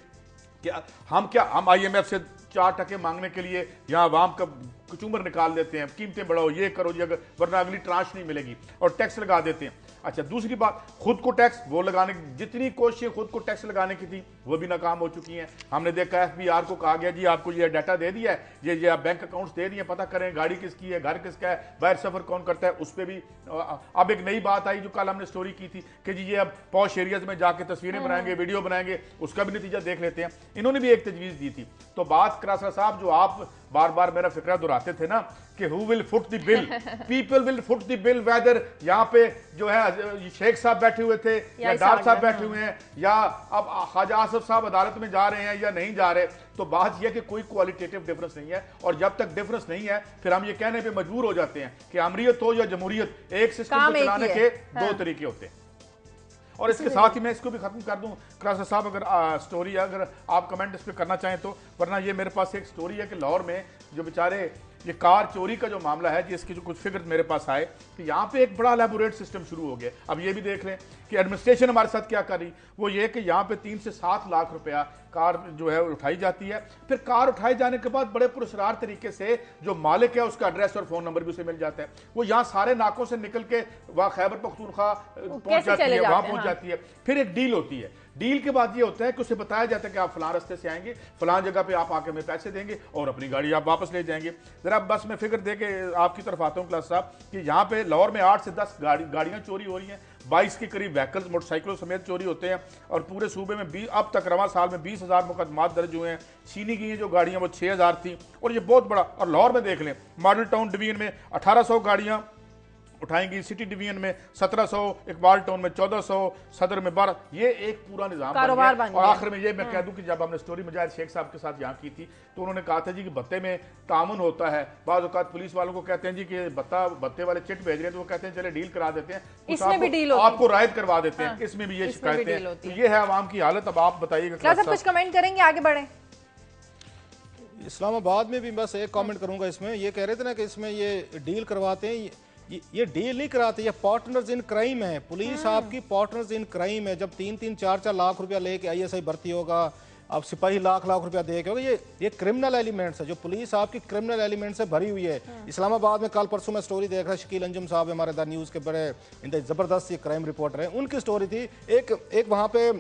कि हम IMF से 4% मांगने के लिए यहाँ अवाम का कचूमर निकाल देते हैं, कीमतें बढ़ाओ, ये करो जी, अगर वरना अगली ट्रांच नहीं मिलेगी, और टैक्स लगा देते हैं। अच्छा, दूसरी बात, खुद को टैक्स वो लगाने, जितनी कोशिशें खुद को टैक्स लगाने की थी वो भी नाकाम हो चुकी हैं। हमने देखा FBR को कहा गया जी आपको ये डाटा दे दिया है, ये आप बैंक अकाउंट्स दे दिए, पता करें गाड़ी किसकी है, घर किसका है, बाहर सफर कौन करता है, उस पर भी अब एक नई बात आई जो कल हमने स्टोरी की थी कि जी ये अब पॉश एरियाज में जाके तस्वीरें बनाएंगे, वीडियो बनाएंगे, उसका भी नतीजा देख लेते हैं। इन्होंने भी एक तजवीज़ दी थी। तो बात करासरा साहब जो आप बार बार मेरा फिक्रा दोहराते थे ना कि who will foot the bill, people will foot the bill, whether यहाँ पे जो है शेख साहब बैठे हुए थे या डार साहब बैठे हुए हैं या अब ख्वाजा आसिफ साहब अदालत में जा रहे हैं या नहीं जा रहे, तो बात यह कि कोई क्वालिटेटिव डिफरेंस नहीं है। और जब तक डिफरेंस नहीं है फिर हम ये कहने पे मजबूर हो जाते हैं कि अमरीयत हो या जमहूरियत, एक सिस्टम को चलाने के दो तरीके होते हैं। और इसके साथ ही मैं इसको भी खत्म कर दूं, क्रासा साहब अगर स्टोरी अगर आप कमेंट इस पर करना चाहें तो, वरना ये मेरे पास एक स्टोरी है कि लाहौर में जो बेचारे ये कार चोरी का जो मामला है, जिसकी जो कुछ फिगर मेरे पास आए कि यहाँ पे एक बड़ा एलैबोरेट सिस्टम शुरू हो गया। अब ये भी देख लें कि एडमिनिस्ट्रेशन हमारे साथ क्या कर रही, वो ये कि यहाँ पे 3 से 7 लाख रुपया कार जो है उठाई जाती है। फिर कार उठाई जाने के बाद बड़े पुरस्कार तरीके से जो मालिक है उसका एड्रेस और फोन नंबर भी उसे मिल जाता है। वो यहाँ सारे नाकों से निकल के वहाँ खैबर पख्तूनख्वा पहुंच जाती है, वहां पहुंच जाती है। फिर एक डील होती है, डील के बाद ये होता है कि उसे बताया जाता है कि आप फलां रास्ते से आएंगे, फलां जगह पे आप आके हमें पैसे देंगे और अपनी गाड़ी आप वापस ले जाएंगे। जरा बस मैं फिगर दे के आपकी तरफ आता हूँ क्लास साहब कि यहाँ पे लाहौर में 8 से 10 गाड़ियाँ चोरी हो रही हैं, 22 के करीब व्हीकल्स मोटरसाइकिलों समेत चोरी होते हैं। और पूरे सूबे में अब तक रवां साल में 20,000 मुकदमात दर्ज हुए हैं। छीनी गई हैं जो गाड़ियाँ वो 6,000 थी, और ये बहुत बड़ा। और लाहौर में देख लें, मॉडल टाउन डिवीजन में 1800 गाड़ियाँ उठाएंगी, सिटी डिवीजन में 1700, इकबाल टाउन में 1400, सदर में 12। ये एक पूरा निजाम कारोबार बन गया। और आखिर में ये मैं कह दूं कि जब हमने स्टोरी मुजाहिद शेख साहब के साथ यहाँ की थी तो उन्होंने कहा था जी कि भत्ते में तामुन होता है। बाज़ औक़ात पुलिस वालों को कहते हैं जी कि भत्ते वाले चिट भेज रहे हैं तो वो कहते हैं चले डील करा देते हैं, इसमें भी डील आपको रायत करवा देते हैं, इसमें भी ये शिकायतें हैं। तो ये है आवाम की हालत। अब आप बताइएगा, कुछ कमेंट करेंगे, आगे बढ़े। इस्लामाबाद में भी बस एक कमेंट करूंगा इसमें, ये कह रहे थे ना कि इसमें ये डील करवाते हैं, ये डील नहीं कराते, ये पार्टनर्स इन क्राइम है। पुलिस आपकी पार्टनर्स इन क्राइम है। जब 3-3, 4-4 लाख रुपया लेके ISI भर्ती होगा, अब सिपाही लाख रुपया दे के होगा, ये क्रिमिनल एलिमेंट्स है। जो पुलिस आपकी क्रिमिनल एलिमेंट से भरी हुई है। इस्लामाबाद में कल परसों में स्टोरी देख रहा, शकील अंजुम साहब हमारे द न्यूज़ के बड़े जबरदस्त ये क्राइम रिपोर्टर हैं, उनकी स्टोरी थी। एक वहाँ पे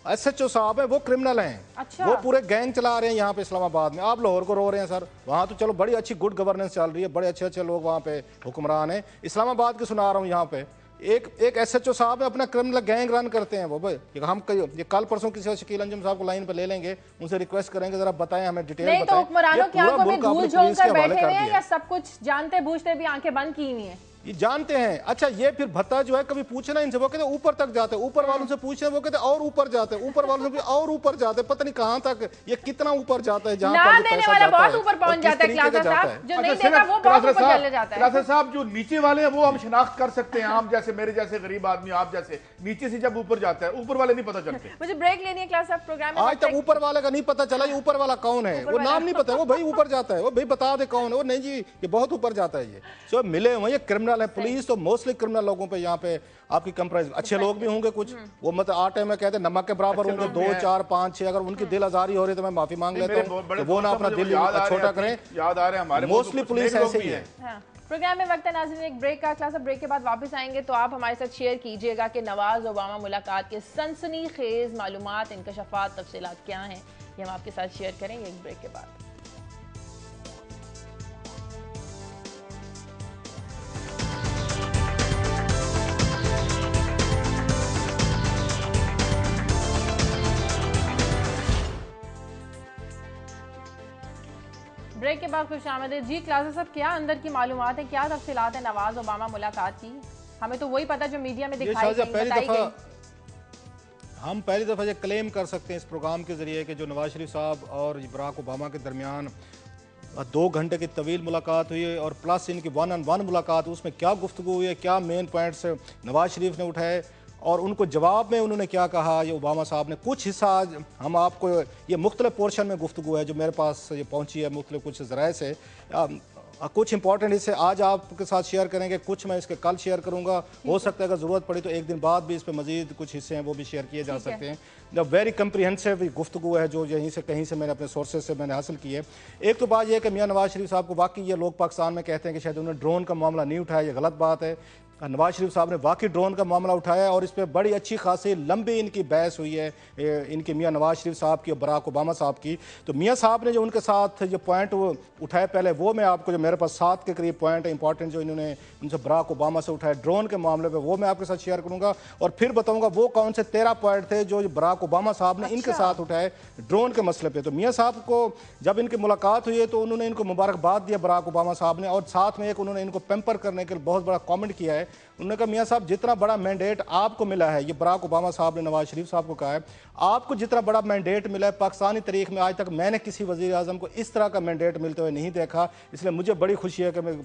SHO साहब है, वो क्रिमिनल हैं। अच्छा। वो पूरे गैंग चला रहे हैं यहाँ पे इस्लामाबाद में। आप लाहौर को रो रहे हैं सर, वहाँ तो चलो बड़ी अच्छी गुड गवर्नेंस चल रही है, बड़े अच्छे लोग वहाँ पे हुक्मरान हैं। इस्लामाबाद की सुना रहा हूँ, यहाँ पे एक SHO साहब है, अपना क्रिमिनल गैंग रन करते हैं वो। भाई हम ये कल परसों किसी शकील अंजुम साहब को लाइन पे ले लेंगे, उनसे रिक्वेस्ट करेंगे जरा बताएं हमें डिटेल बताएं। तो हुक्मरानों की आंखों में धूल झोंक कर बैठे हुए हैं या सब कुछ जानते बूझते भी आंखें बंद की हुई हैं? ये जानते हैं। अच्छा, ये फिर भत्ता जो है कभी पूछे ना इनसे, वो कहते ऊपर तक जाते हैं, ऊपर वालों से पूछे वो कहते और ऊपर जाते हैं, ऊपर वालों से और ऊपर जाते हैं, पता नहीं कहां तक ये कितना ऊपर जाता है। जहां पर देने वाला बहुत ऊपर पहुंच जाता है क्लास साहब, जो नहीं देता वो बहुत ऊपर चले जाता है। क्लास साहब जो नीचे वाले हैं वो हम शिनाख्त कर सकते हैं, आम जैसे मेरे जैसे गरीब आदमी, आप जैसे नीचे से जब ऊपर जाता है, ऊपर वाले नहीं पता चलते। मुझे ब्रेक लेनी है क्लास साहब, प्रोग्राम आज तक ऊपर वाले का नहीं पता चला, ये ऊपर वाला कौन है वो नाम नहीं पता, वो भाई ऊपर जाता है, वो भाई बता दे कौन है वो। नहीं जी, ये बहुत ऊपर जाता है। ये जो मिले हुए ये क्रिमिनल है। पुलिस तो मोस्टली क्रिमिनल लोगों पे यहाँ पे आपकी कंप्राइज, अच्छे लोग भी होंगे कुछ, वो मतलब आटे में कहते हैं नमक के बराबर होंगे, 2, 4, 5, 6। अगर उनकी दिल आजारी हो रही है तो मैं माफी मांग लेता हूँ, वो ना अपना दिल छोटा करें। याद आ रहे हैं हमारे मोस्टली पुलिस ऐसे ही है। प्रोग्राम में वक्त है नाज़रीन, एक ब्रेक का। क्लास ब्रेक के बाद वापस आएंगे तो आप हमारे साथ शेयर कीजिएगा कि नवाज ओबामा मुलाकात के सनसनीखेज मालूमात, इंकशाफात, तफसीलात क्या हैं, ये हम आपके साथ शेयर करेंगे एक ब्रेक के बाद। ब्रेक के बाद खुश आमदीद जी। क्लास साहब, क्या अंदर की मालूमात है, क्या तफसीलात है नवाज ओबामा मुलाकात की? हमें तो वही पता जो मीडिया में दिखाई गई। हम पहली दफ़ा ये क्लेम कर सकते हैं इस प्रोग्राम के जरिए कि जो नवाज शरीफ साहब और बराक ओबामा के दरमियान 2 घंटे की तवील मुलाकात हुई है, और प्लस इनकी 1-on-1 मुलाकात, उसमें क्या गुफ्तगू हुई है, क्या मेन पॉइंट्स नवाज शरीफ ने उठाए और उनको जवाब में उन्होंने क्या कहा, ये ओबामा साहब ने। कुछ हिस्सा हम आपको, ये मुख्तलिफ पोर्शन में गुफ्तगू है जो मेरे पास ये पहुंची है मुख्तलिफ कुछ ज़राए से। कुछ इंपॉर्टेंट हिस्से आज आपके साथ शेयर करेंगे, कुछ मैं इसके कल शेयर करूंगा। हो सकता है अगर ज़रूरत पड़ी तो एक दिन बाद भी इस पर मजीद कुछ हिस्से हैं वो भी शेयर किए जा सकते हैं। जब वेरी कम्प्रीहेंसिव गुफ्तगू है जो यहीं से कहीं से मैंने अपने सोर्सेज से मैंने हासिल की है। एक तो बात यह है कि मियां नवाज शरीफ साहब को वाकई ये लोग पाकिस्तान में कहते हैं कि शायद उन्होंने ड्रोन का मामला नहीं उठाया, ये गलत बात है। नवाज शरीफ साहब ने वाकई ड्रोन का मामला उठाया और इस पर बड़ी अच्छी खासी लंबी इनकी बहस हुई है, इनके मियां नवाज शरीफ साहब की और बराक ओबामा साहब की। तो मियां साहब ने जो उनके साथ जो पॉइंट वो उठाए, पहले वो मैं आपको, जो मेरे पास 7 के करीब पॉइंट है इंपॉर्टेंट जो इन्होंने उनसे बराक ओबामा से उठाए ड्रोन के मामले पर, वो मैं आपके साथ शेयर करूँगा और फिर बताऊँगा वो कौन से 13 पॉइंट थे जो बराक ओबामा साहब ने इनके साथ उठाए ड्रोन के मसले पर। तो मियाँ साहब को जब इनकी मुलाकात हुई है तो उन्होंने इनको मुबारकबाद दिया बराक ओबामा साहब ने, और साथ में एक उन्होंने इनको पेम्पर करने के लिए बहुत बड़ा कमेंट किया है। उन्होंने कहा मियां साहब जितना बड़ा मैंडेट आपको मिला है, ये बराक ओबामा साहब ने नवाज शरीफ साहब को कहा है, आपको जितना बड़ा मैंडेट मिला है पाकिस्तानी तारीख में आज तक मैंने किसी वजीर आजम को इस तरह का मैंडेट मिलते हुए नहीं देखा, इसलिए मुझे बड़ी खुशी है कि मैं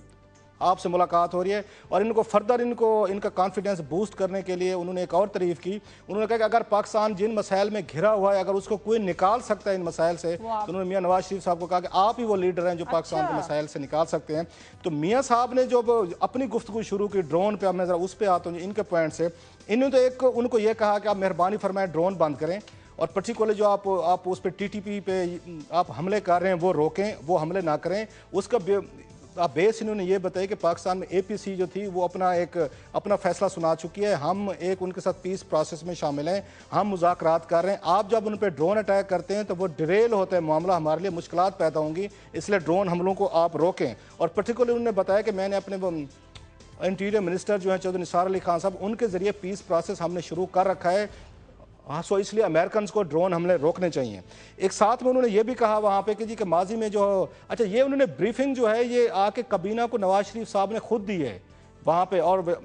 आपसे मुलाकात हो रही है। और इनको फर्दर इनका कॉन्फिडेंस बूस्ट करने के लिए उन्होंने एक और तारीफ की। उन्होंने कहा कि अगर पाकिस्तान जिन मसाइल में घिरा हुआ है, अगर उसको कोई निकाल सकता है इन मसाइल से, तो उन्होंने मियां नवाज शरीफ साहब को कहा कि आप ही वो लीडर हैं जो पाकिस्तान के मसाइल से निकाल सकते हैं। तो मियां साहब ने जो अपनी गुफ्तगू शुरू की ड्रोन पर, अब मैं जरा उस पर आता हूँ इनके पॉइंट से। इन्होंने तो एक उनको ये कहा कि आप मेहरबानी फरमाएं ड्रोन बंद करें और पर्टिकुलर जो आप उस पर TTP पे आप हमले कर रहे हैं वो रोकें, वो हमले ना करें। उसका आप बेस इन्होंने ये बताया कि पाकिस्तान में APC जो थी वो अपना फैसला सुना चुकी है, हम एक उनके साथ पीस प्रोसेस में शामिल हैं, हम मुज़ाकरात कर रहे हैं। आप जब उन पर ड्रोन अटैक करते हैं तो वो डिरेल होता है मामला, हमारे लिए मुश्किलात पैदा होंगी, इसलिए ड्रोन हमलों को आप रोकें। और पर्टिकुलर उन्होंने बताया कि मैंने अपने इंटीरियर मिनिस्टर जो हैं चौधरी निसार अली खान साहब, उनके ज़रिए पीस प्रोसेस हमने शुरू कर रखा है, हाँ। सो इसलिए अमेरिकन को ड्रोन हमले रोकने चाहिए। एक साथ में उन्होंने ये भी कहा वहाँ पे कि जी के माजी में जो अच्छा ये उन्होंने ब्रीफिंग जो है ये आके काबीना को नवाज शरीफ साहब ने खुद दी है वहाँ पे, और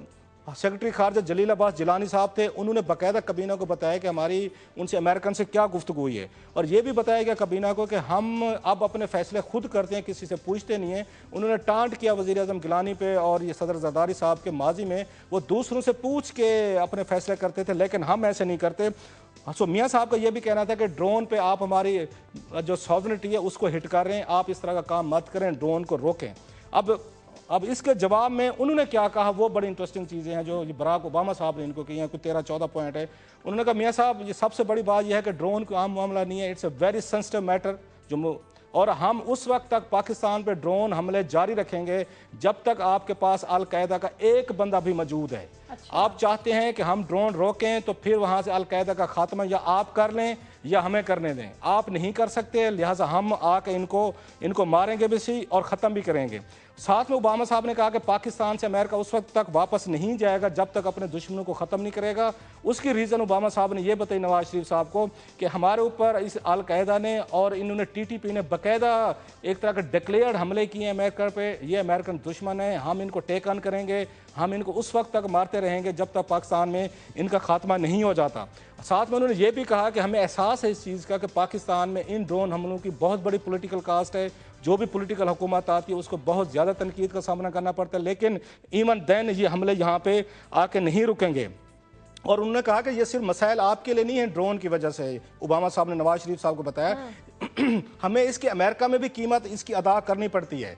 सेक्रेटरी खारजा जलील अब्बास जिलानी साहब थे, उन्होंने बाकायदा काबीना को बताया कि हमारी उनसे अमेरिकन से क्या गुफ्तगू हुई है, और ये भी बताया गया काबीना को कि हम अब अपने फैसले खुद करते हैं, किसी से पूछते नहीं हैं। उन्होंने टांट किया वज़ीर आज़म गिलानी पे और ये सदर जरदारी साहब के माजी में वो दूसरों से पूछ के अपने फैसले करते थे, लेकिन हम ऐसे नहीं करते। सो मियाँ साहब का ये भी कहना था कि ड्रोन पे आप हमारी जो सॉवरेनिटी है उसको हिट कर रहे हैं, आप इस तरह का काम मत करें, ड्रोन को रोकें। अब इसके जवाब में उन्होंने क्या कहा वो बड़ी इंटरेस्टिंग चीज़ें हैं जो बराक ओबामा साहब ने इनको की हैं, कुछ 13-14 पॉइंट है। उन्होंने कहा मियाँ साहब ये सबसे बड़ी बात यह है कि ड्रोन कोई आम मामला नहीं है, it's a very sensitive matter, और हम उस वक्त तक पाकिस्तान पे ड्रोन हमले जारी रखेंगे जब तक आपके पास अल-कायदा का एक बंदा भी मौजूद है। अच्छा। आप चाहते हैं कि हम ड्रोन रोकें तो फिर वहाँ से अल-कायदा का खात्मा या आप कर लें या हमें करने दें, आप नहीं कर सकते, लिहाजा हम आके इनको मारेंगे भी और ख़त्म भी करेंगे। साथ में ओबामा साहब ने कहा कि पाकिस्तान से अमेरिका उस वक्त तक वापस नहीं जाएगा जब तक अपने दुश्मनों को ख़त्म नहीं करेगा। उसकी रीज़न ओबामा साहब ने यह बताई नवाज शरीफ साहब को कि हमारे ऊपर इस अल-कायदा ने और इन्होंने TTP ने बाकायदा एक तरह के डिक्लेयर्ड हमले किए हैं अमेरिका पे, ये अमेरिकन दुश्मन है, हम इनको टेक ऑन करेंगे, हम इनको उस वक्त तक मारते रहेंगे जब तक पाकिस्तान में इनका खात्मा नहीं हो जाता। साथ में उन्होंने ये भी कहा कि हमें एहसास है इस चीज़ का कि पाकिस्तान में इन ड्रोन हमलों की बहुत बड़ी पॉलिटिकल कास्ट है, जो भी पॉलिटिकल हुकूमत आती है उसको बहुत ज़्यादा तनकीद का सामना करना पड़ता है, लेकिन इवन देन ये हमले यहाँ पे आके नहीं रुकेंगे। और उन्होंने कहा कि ये सिर्फ मसाइल आपके लिए नहीं है ड्रोन की वजह से, ओबामा साहब ने नवाज शरीफ साहब को बताया हमें इसकी अमेरिका में भी कीमत इसकी अदा करनी पड़ती है,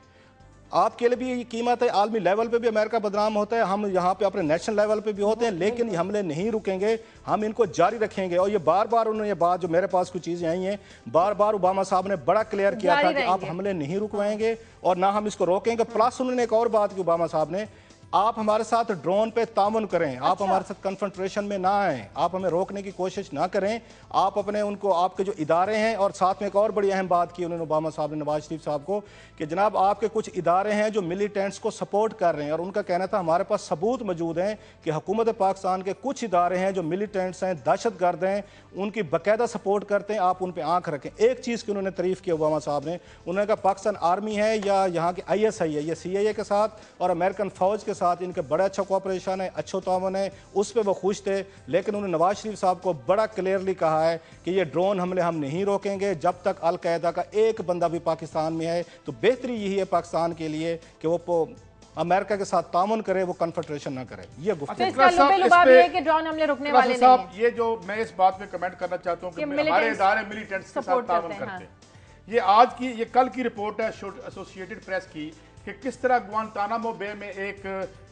आपके लिए भी ये कीमत है, आलमी लेवल पे भी अमेरिका बदनाम होता है, हम यहाँ पे अपने नेशनल लेवल पे भी होते हैं, लेकिन ये हमले नहीं रुकेंगे, हम इनको जारी रखेंगे। और ये बार बार उन्होंने ये बात, जो मेरे पास कुछ चीज़ें आई हैं, बार बार ओबामा साहब ने बड़ा क्लियर किया था कि आप हमले नहीं रुकवाएंगे और ना हम इसको रोकेंगे। प्लस उन्होंने एक और बात की ओबामा साहब ने, आप हमारे साथ ड्रोन पे तामुन करें, आप हमारे साथ कन्फ्रंट्रेशन में ना आए, आप हमें रोकने की कोशिश ना करें, आप अपने आपके जो इदारे हैं। और साथ में एक और बड़ी अहम बात की उन्होंने ओबामा साहब ने नवाज शरीफ साहब को कि जनाब आपके कुछ इदारे हैं जो मिलिटेंट्स को सपोर्ट कर रहे हैं, और उनका कहना था हमारे पास सबूत मौजूद हैं कि हुकूमत पाकिस्तान के कुछ इदारे हैं जो मिलिटेंट्स हैं, दहशतगर्द हैं, उनकी बाकायदा सपोर्ट करते हैं, आप उन पर आँख रखें। एक चीज़ की उन्होंने तारीफ़ की ओबामा साहब ने, उन्होंने कहा पाकिस्तान आर्मी है या यहाँ की ISI है, ये CIA के साथ और अमेरिकन फ़ौज के साथ इनके बड़ा अच्छा कोऑपरेशन है, अच्छा ताउन है, उस पर वो खुश थे। लेकिन उन्होंने नवाज शरीफ साहब को बड़ा क्लियरली कहा है कि ये ड्रोन हमले हम नहीं रोकेंगे जब तक अल-कायदा का एक बंदा भी पाकिस्तान में है। तो बेहतरी यही है पाकिस्तान के लिए कि वो अमेरिका के साथ तामुन करे, वो कन्फ्रंट्रेशन ना करे। ये ड्रोन हमले रुकने वाले नहीं हैं। ये जो मैं इस बात पे कमेंट करना चाहता हूँ कि हमारे इदारे मिलिटेंट्स के साथ तामुन करते हैं। ये कल की रिपोर्ट है एसोसिएटेड प्रेस की कि किस तरह ग्वांटानामो बे में एक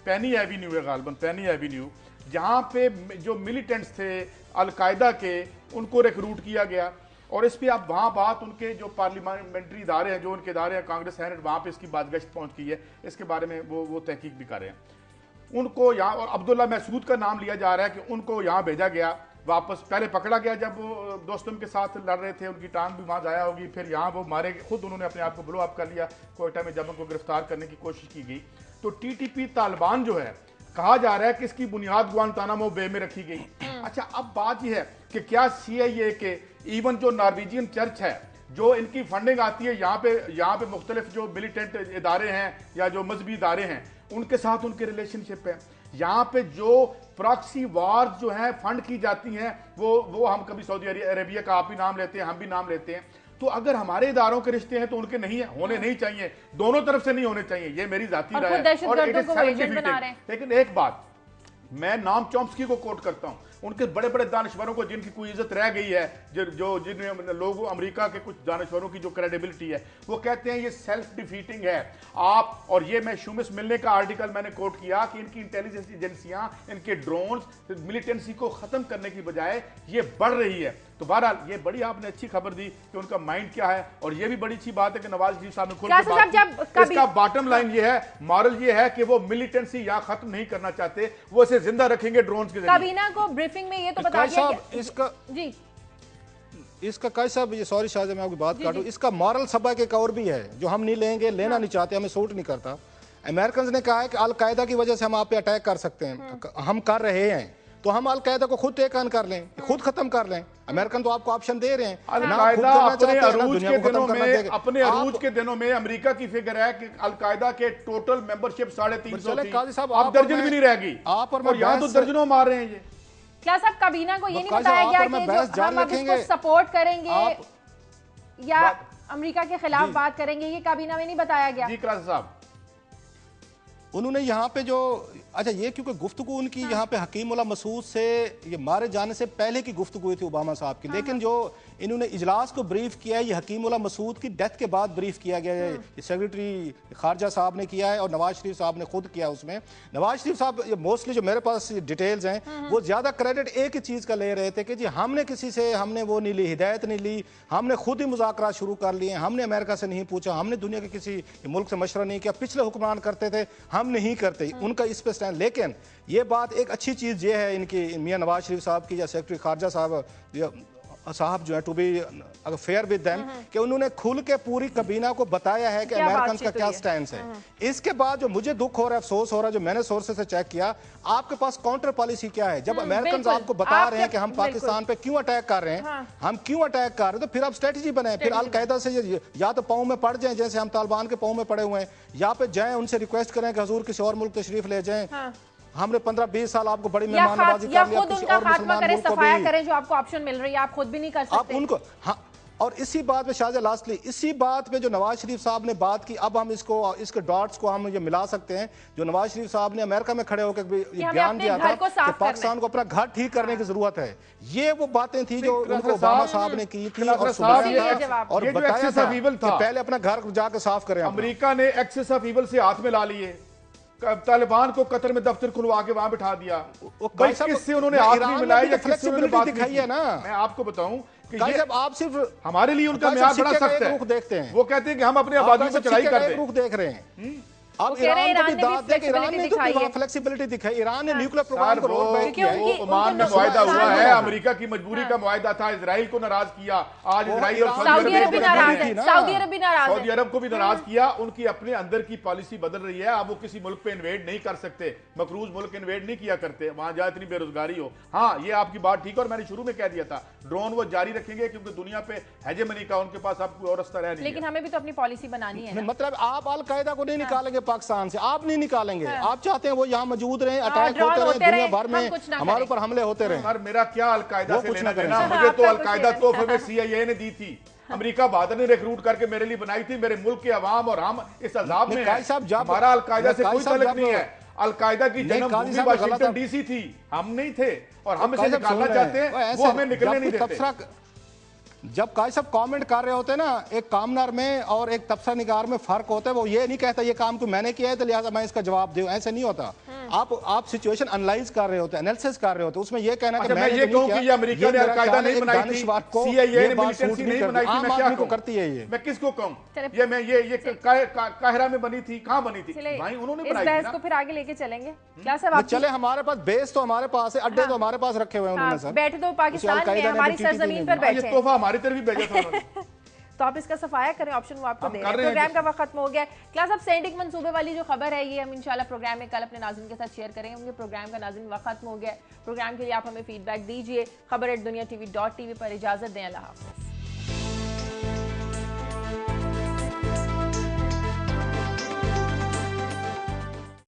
पेनी एवेन्यू है, गालबन पेनी एवेन्यू, जहाँ पे जो मिलिटेंट्स थे अल-कायदा के उनको रिक्रूट किया गया। और इस पर आप वहाँ बात उनके जो पार्लियामेंट्री इदारे हैं, जो उनके इदारे हैं, कांग्रेस सेनेट, वहाँ पे इसकी बात गश्त पहुँच की है, इसके बारे में वो तहकीक भी कर रहे हैं। उनको यहाँ, और अब्दुल्ला महसूद का नाम लिया जा रहा है कि उनको यहाँ भेजा गया, वापस पहले पकड़ा गया जब वो दोस्तों के साथ लड़ रहे थे, उनकी टांग भी वहाँ जाया होगी, फिर यहाँ वो मारे, खुद उन्होंने अपने आप को ब्लो अप कर लिया कोयटा में जब उनको गिरफ्तार करने की कोशिश की गई। तो टीटीपी तालिबान जो है, कहा जा रहा है कि इसकी बुनियाद गुआंतानामो बे में रखी गई। अच्छा, अब बात यह है कि क्या CIA के इवन जो नॉर्वेजियन चर्च है, जो इनकी फंडिंग आती है यहाँ पे मुख्तलिफ जो मिलिटेंट इदारे हैं या जो मजहबी इदारे हैं, उनके साथ उनके रिलेशनशिप है। यहाँ पे जो प्रॉक्सी वार जो है फंड की जाती हैं, वो हम कभी सऊदी अरेबिया का आप भी नाम लेते हैं, हम भी नाम लेते हैं। तो अगर हमारे इदारों के रिश्ते हैं तो उनके नहीं है, होने नहीं चाहिए, दोनों तरफ से नहीं होने चाहिए, ये मेरी जाती राय है। और लेकिन एक बात, मैं नाम चॉम्स्की को कोट करता हूं, उनके बड़े बड़े दानश्वरों को जिनकी कोई इज्जत रह गई है, जिन लोगों, अमेरिका के कुछ दानश्वरों की जो क्रेडिबिलिटी है, वो कहते हैं ये सेल्फ डिफीटिंग है आप। और ये मैं शुमिस मिलने का आर्टिकल मैंने कोट किया कि इनकी इंटेलिजेंस एजेंसियां इनके ड्रोन्स मिलिटेंसी को खत्म करने की बजाय ये बढ़ रही है। तो बहरहाल ये बड़ी आपने अच्छी खबर दी कि उनका माइंड क्या है, और ये भी बड़ी अच्छी बात है कि नवाज शरीफ साहब ने खुल के बात की। इसका बॉटम लाइन ये है, मॉरल ये है कि वो मिलिटेंसी यहां खत्म नहीं करना चाहते, वो इसे जिंदा रखेंगे ड्रोन्स के जरिए। काबीना को ब्रीफिंग में ये तो बता दिया कि इसका जी इसका कायद साहब, ये सॉरी शाहजहां मैं आपकी बात काटूं, इसका मॉरल सबक एक और भी है जो हम नहीं लेंगे, लेना नहीं चाहते, हमें सूट नहीं करता। अमेरिकन ने कहा है कि अल-कायदा की वजह से हम आप पे अटैक कर सकते हैं, हम कर रहे हैं, तो हम अल-कायदा को खुद टेक ऑन कर लें, खुद खत्म कर लें। अमेरिकन तो आपको ऑप्शन दे रहे हैं। अल-कायदा अपने अरूज के दिनों में अमेरिका की फिगर है कि अल-कायदा के टोटल मेंबरशिप 350 थी, अब दर्जन भी नहीं रहेगी, और यहाँ तो दर्जनों मार रहे हैं। ये क्या साहब काबीना को ये नहीं बताया गया कि जो हम अब इसको सपोर्ट करेंगे या अमेरिका के खिलाफ बात करेंगे, ये काबीना में नहीं बताया गया? जी क्लास साहब, उन्होंने यहाँ पे जो, अच्छा ये क्योंकि गुफ्तगू उनकी यहाँ पे हकीमुल्ला मसूद से ये मारे जाने से पहले की गुफ्तगू हुई थी ओबामा साहब की, लेकिन जो इन्होंने इजलास को ब्रीफ किया है ये हकीमुल्ला मसूद की डेथ के बाद ब्रीफ किया गया है। ये सेक्रेटरी खारजा साहब ने किया है और नवाज शरीफ साहब ने खुद किया। उसमें नवाज शरीफ साहब मोस्टली जो मेरे पास डिटेल्स हैं वो ज़्यादा क्रेडिट एक ही चीज़ का ले रहे थे कि जी हमने किसी से हमने वो नहीं ली, हिदायत नहीं ली, हमने खुद ही मुज़ाकरात शुरू कर लिए, हमने अमेरिका से नहीं पूछा, हमने दुनिया के किसी मुल्क से मशवरा नहीं किया। पिछले हुक्मरान करते थे, हम नहीं करते, उनका इस पर स्टैंड। लेकिन ये बात एक अच्छी चीज़ ये है इनकी मियाँ नवाज शरीफ साहब की या सेक्रेटरी खारजा साहब जो है, to be fair with them, कि उन्होंने खुल के पूरी कबीना को बताया है कि अमेरिकन का क्या स्टैंड है। इसके बाद जो मुझे दुख हो रहा है, अफसोस हो रहा है, जो मैंने सोर्सेस से चेक किया, आपके पास काउंटर पॉलिसी क्या है? जब अमेरिकन आपको बता रहे हैं कि हम पाकिस्तान पे क्यों अटैक कर रहे हैं, हम क्यों अटैक कर रहे हैं, तो फिर आप स्ट्रेटजी बनाए, फिर अल-कायदा से या तो पाँव में पड़ जाए जैसे हम तालिबान के पाँव में पड़े हुए हैं, या पे जाएं उनसे रिक्वेस्ट करें कि हजूर किसी और मुल्क तशरीफ ले जाएं, हमने 15-20 साल आपको बड़ी मेहमाननवाजी कर लिया, खुद उनका खात्मा करें, सफाया करें, जो आपको ऑप्शन मिल रही है आप खुद भी नहीं कर सकते आप उनको। हाँ, और इसी बात पे शाहजहां लास्टली, इसी बात पे जो नवाज शरीफ साहब ने बात की, अब हम इसके डॉट्स को हम ये मिला सकते हैं। जो नवाज शरीफ साहब ने अमेरिका में खड़े होकर बयान दिया था कि पाकिस्तान को अपना घर ठीक करने की जरूरत है, ये वो बातें थी जो उनको ओबामा साहब ने की थी और बताया था कि पहले अपना घर जाकर साफ करें। अमेरिका ने एक्सेस ऑफ ईवल से हाथ में ला लिए, तालिबान को कतर में दफ्तर खुलवा के वहां बिठा दिया, किससे उन्होंने हाथ नहीं मिलाया या किससे उन्होंने बात दिखाई है ना। मैं आपको बताऊं कि ये आप सिर्फ हमारे लिए उनका म्यार बड़ा सख्त है। रुख देखते हैं, वो कहते हैं कि हम अपनी आबादी पर चढ़ाई करते हैं, रुख देख रहे हैं। अब ईरान को भी दाद दे कि ईरान ने तो फ्लेक्सिबिलिटी दिखाई, ईरान ने न्यूक्लियर प्रोग्राम को रोक बैक किया है। ओमान में मुआहदा हुआ है, अमेरिका की मजबूरी का मुआहदा था, इजराइल को नाराज किया, आज इजराइल और सऊदी अरब भी नाराज है, सऊदी अरब को भी नाराज किया। उनकी अपने अंदर की पॉलिसी बदल रही है, अब वो किसी मुल्क पे इन्वेड नहीं कर सकते, मकरूज मुल्क इन्वेड नहीं किया करते वहां जहां इतनी बेरोजगारी हो। हाँ, ये आपकी बात ठीक है, और मैंने शुरू में कह दिया था ड्रोन वो जारी रखेंगे क्योंकि दुनिया पे हेजेमनी का उनके पास अब कोई और रास्ता रह नहीं। लेकिन हमें भी तो अपनी पॉलिसी बनानी है। मतलब आप अल-कायदा को नहीं निकालेंगे पाकिस्तान से, आप नहीं निकालेंगे, आप चाहते हैं वो यहाँ मौजूद रहे, अटैक होते रहे, दुनिया भर में हमारे ऊपर हमले होते रहे। सर मेरा क्या अल-कायदा से लेना देना, मुझे तो अल-कायदा तोहफे में CIA ने दी थी, अमेरिका बहादुर ने रिक्रूट करके मेरे लिए बनाई थी, मेरे मुल्क के अवाम और हम इस अजाब में हैं। हमारा अल-कायदा से कोई ताल्लुक नहीं है। अल-कायदा की जन्मभूमि वाशिंगटन DC थी, हम नहीं थे, और हम इसे निकालना चाहते हैं, वो हमें निकलने नहीं देते। जब काजी साहब कमेंट कर रहे होते हैं ना, एक कामनार में और एक तबसरा निगार में फर्क होता है। वो ये नहीं कहता ये काम तो मैंने किया है तो लिहाजा मैं इसका जवाब दूं, ऐसे नहीं होता। आप सिचुएशन एनालाइज कर रहे होते हैं, एनालिसिस कर रहे होते हैं, उसमें ये कहना कि मैं ये कहूं कि ये अमेरिका ने अल-कायदा नहीं बनाई थी, सीआईए ने मिलिटेंसी नहीं बनाई थी, मैं क्या कहूं? करती है ये, मैं किसको कहूं? ये मैं ये काहिरा में बनी थी, कहां बनी थी भाई? उन्होंने बनाई थी ना। इसको फिर आगे लेके चलेंगे क्या साहब? आप चले, हमारे पास बेस तो हमारे पास है, अड्डे तो हमारे पास रखे हुए हैं उन्होंने सर। बैठे तो पाकिस्तान में, हमारी सरजमीन पर बैठे, ये तोहफा हमारी तरफ भी भेजा था उन्होंने। तो आप इसका सफाया करें, ऑप्शन वो आपको दे रहे हैं। प्रोग्राम का वक्त खत्म हो गया। क्लास अब सेंडिंग मंसूबे वाली जो खबर है ये हम इंशाल्लाह प्रोग्राम में कल अपने नाज़रीन के साथ शेयर करेंगे। प्रोग्राम का नाज़रीन वक्त खत्म हो गया। प्रोग्राम के लिए आप हमें फीडबैक दीजिए। खबर@duniatv.tv पर इजाजत दें। अल्लाह हाफ़िज़।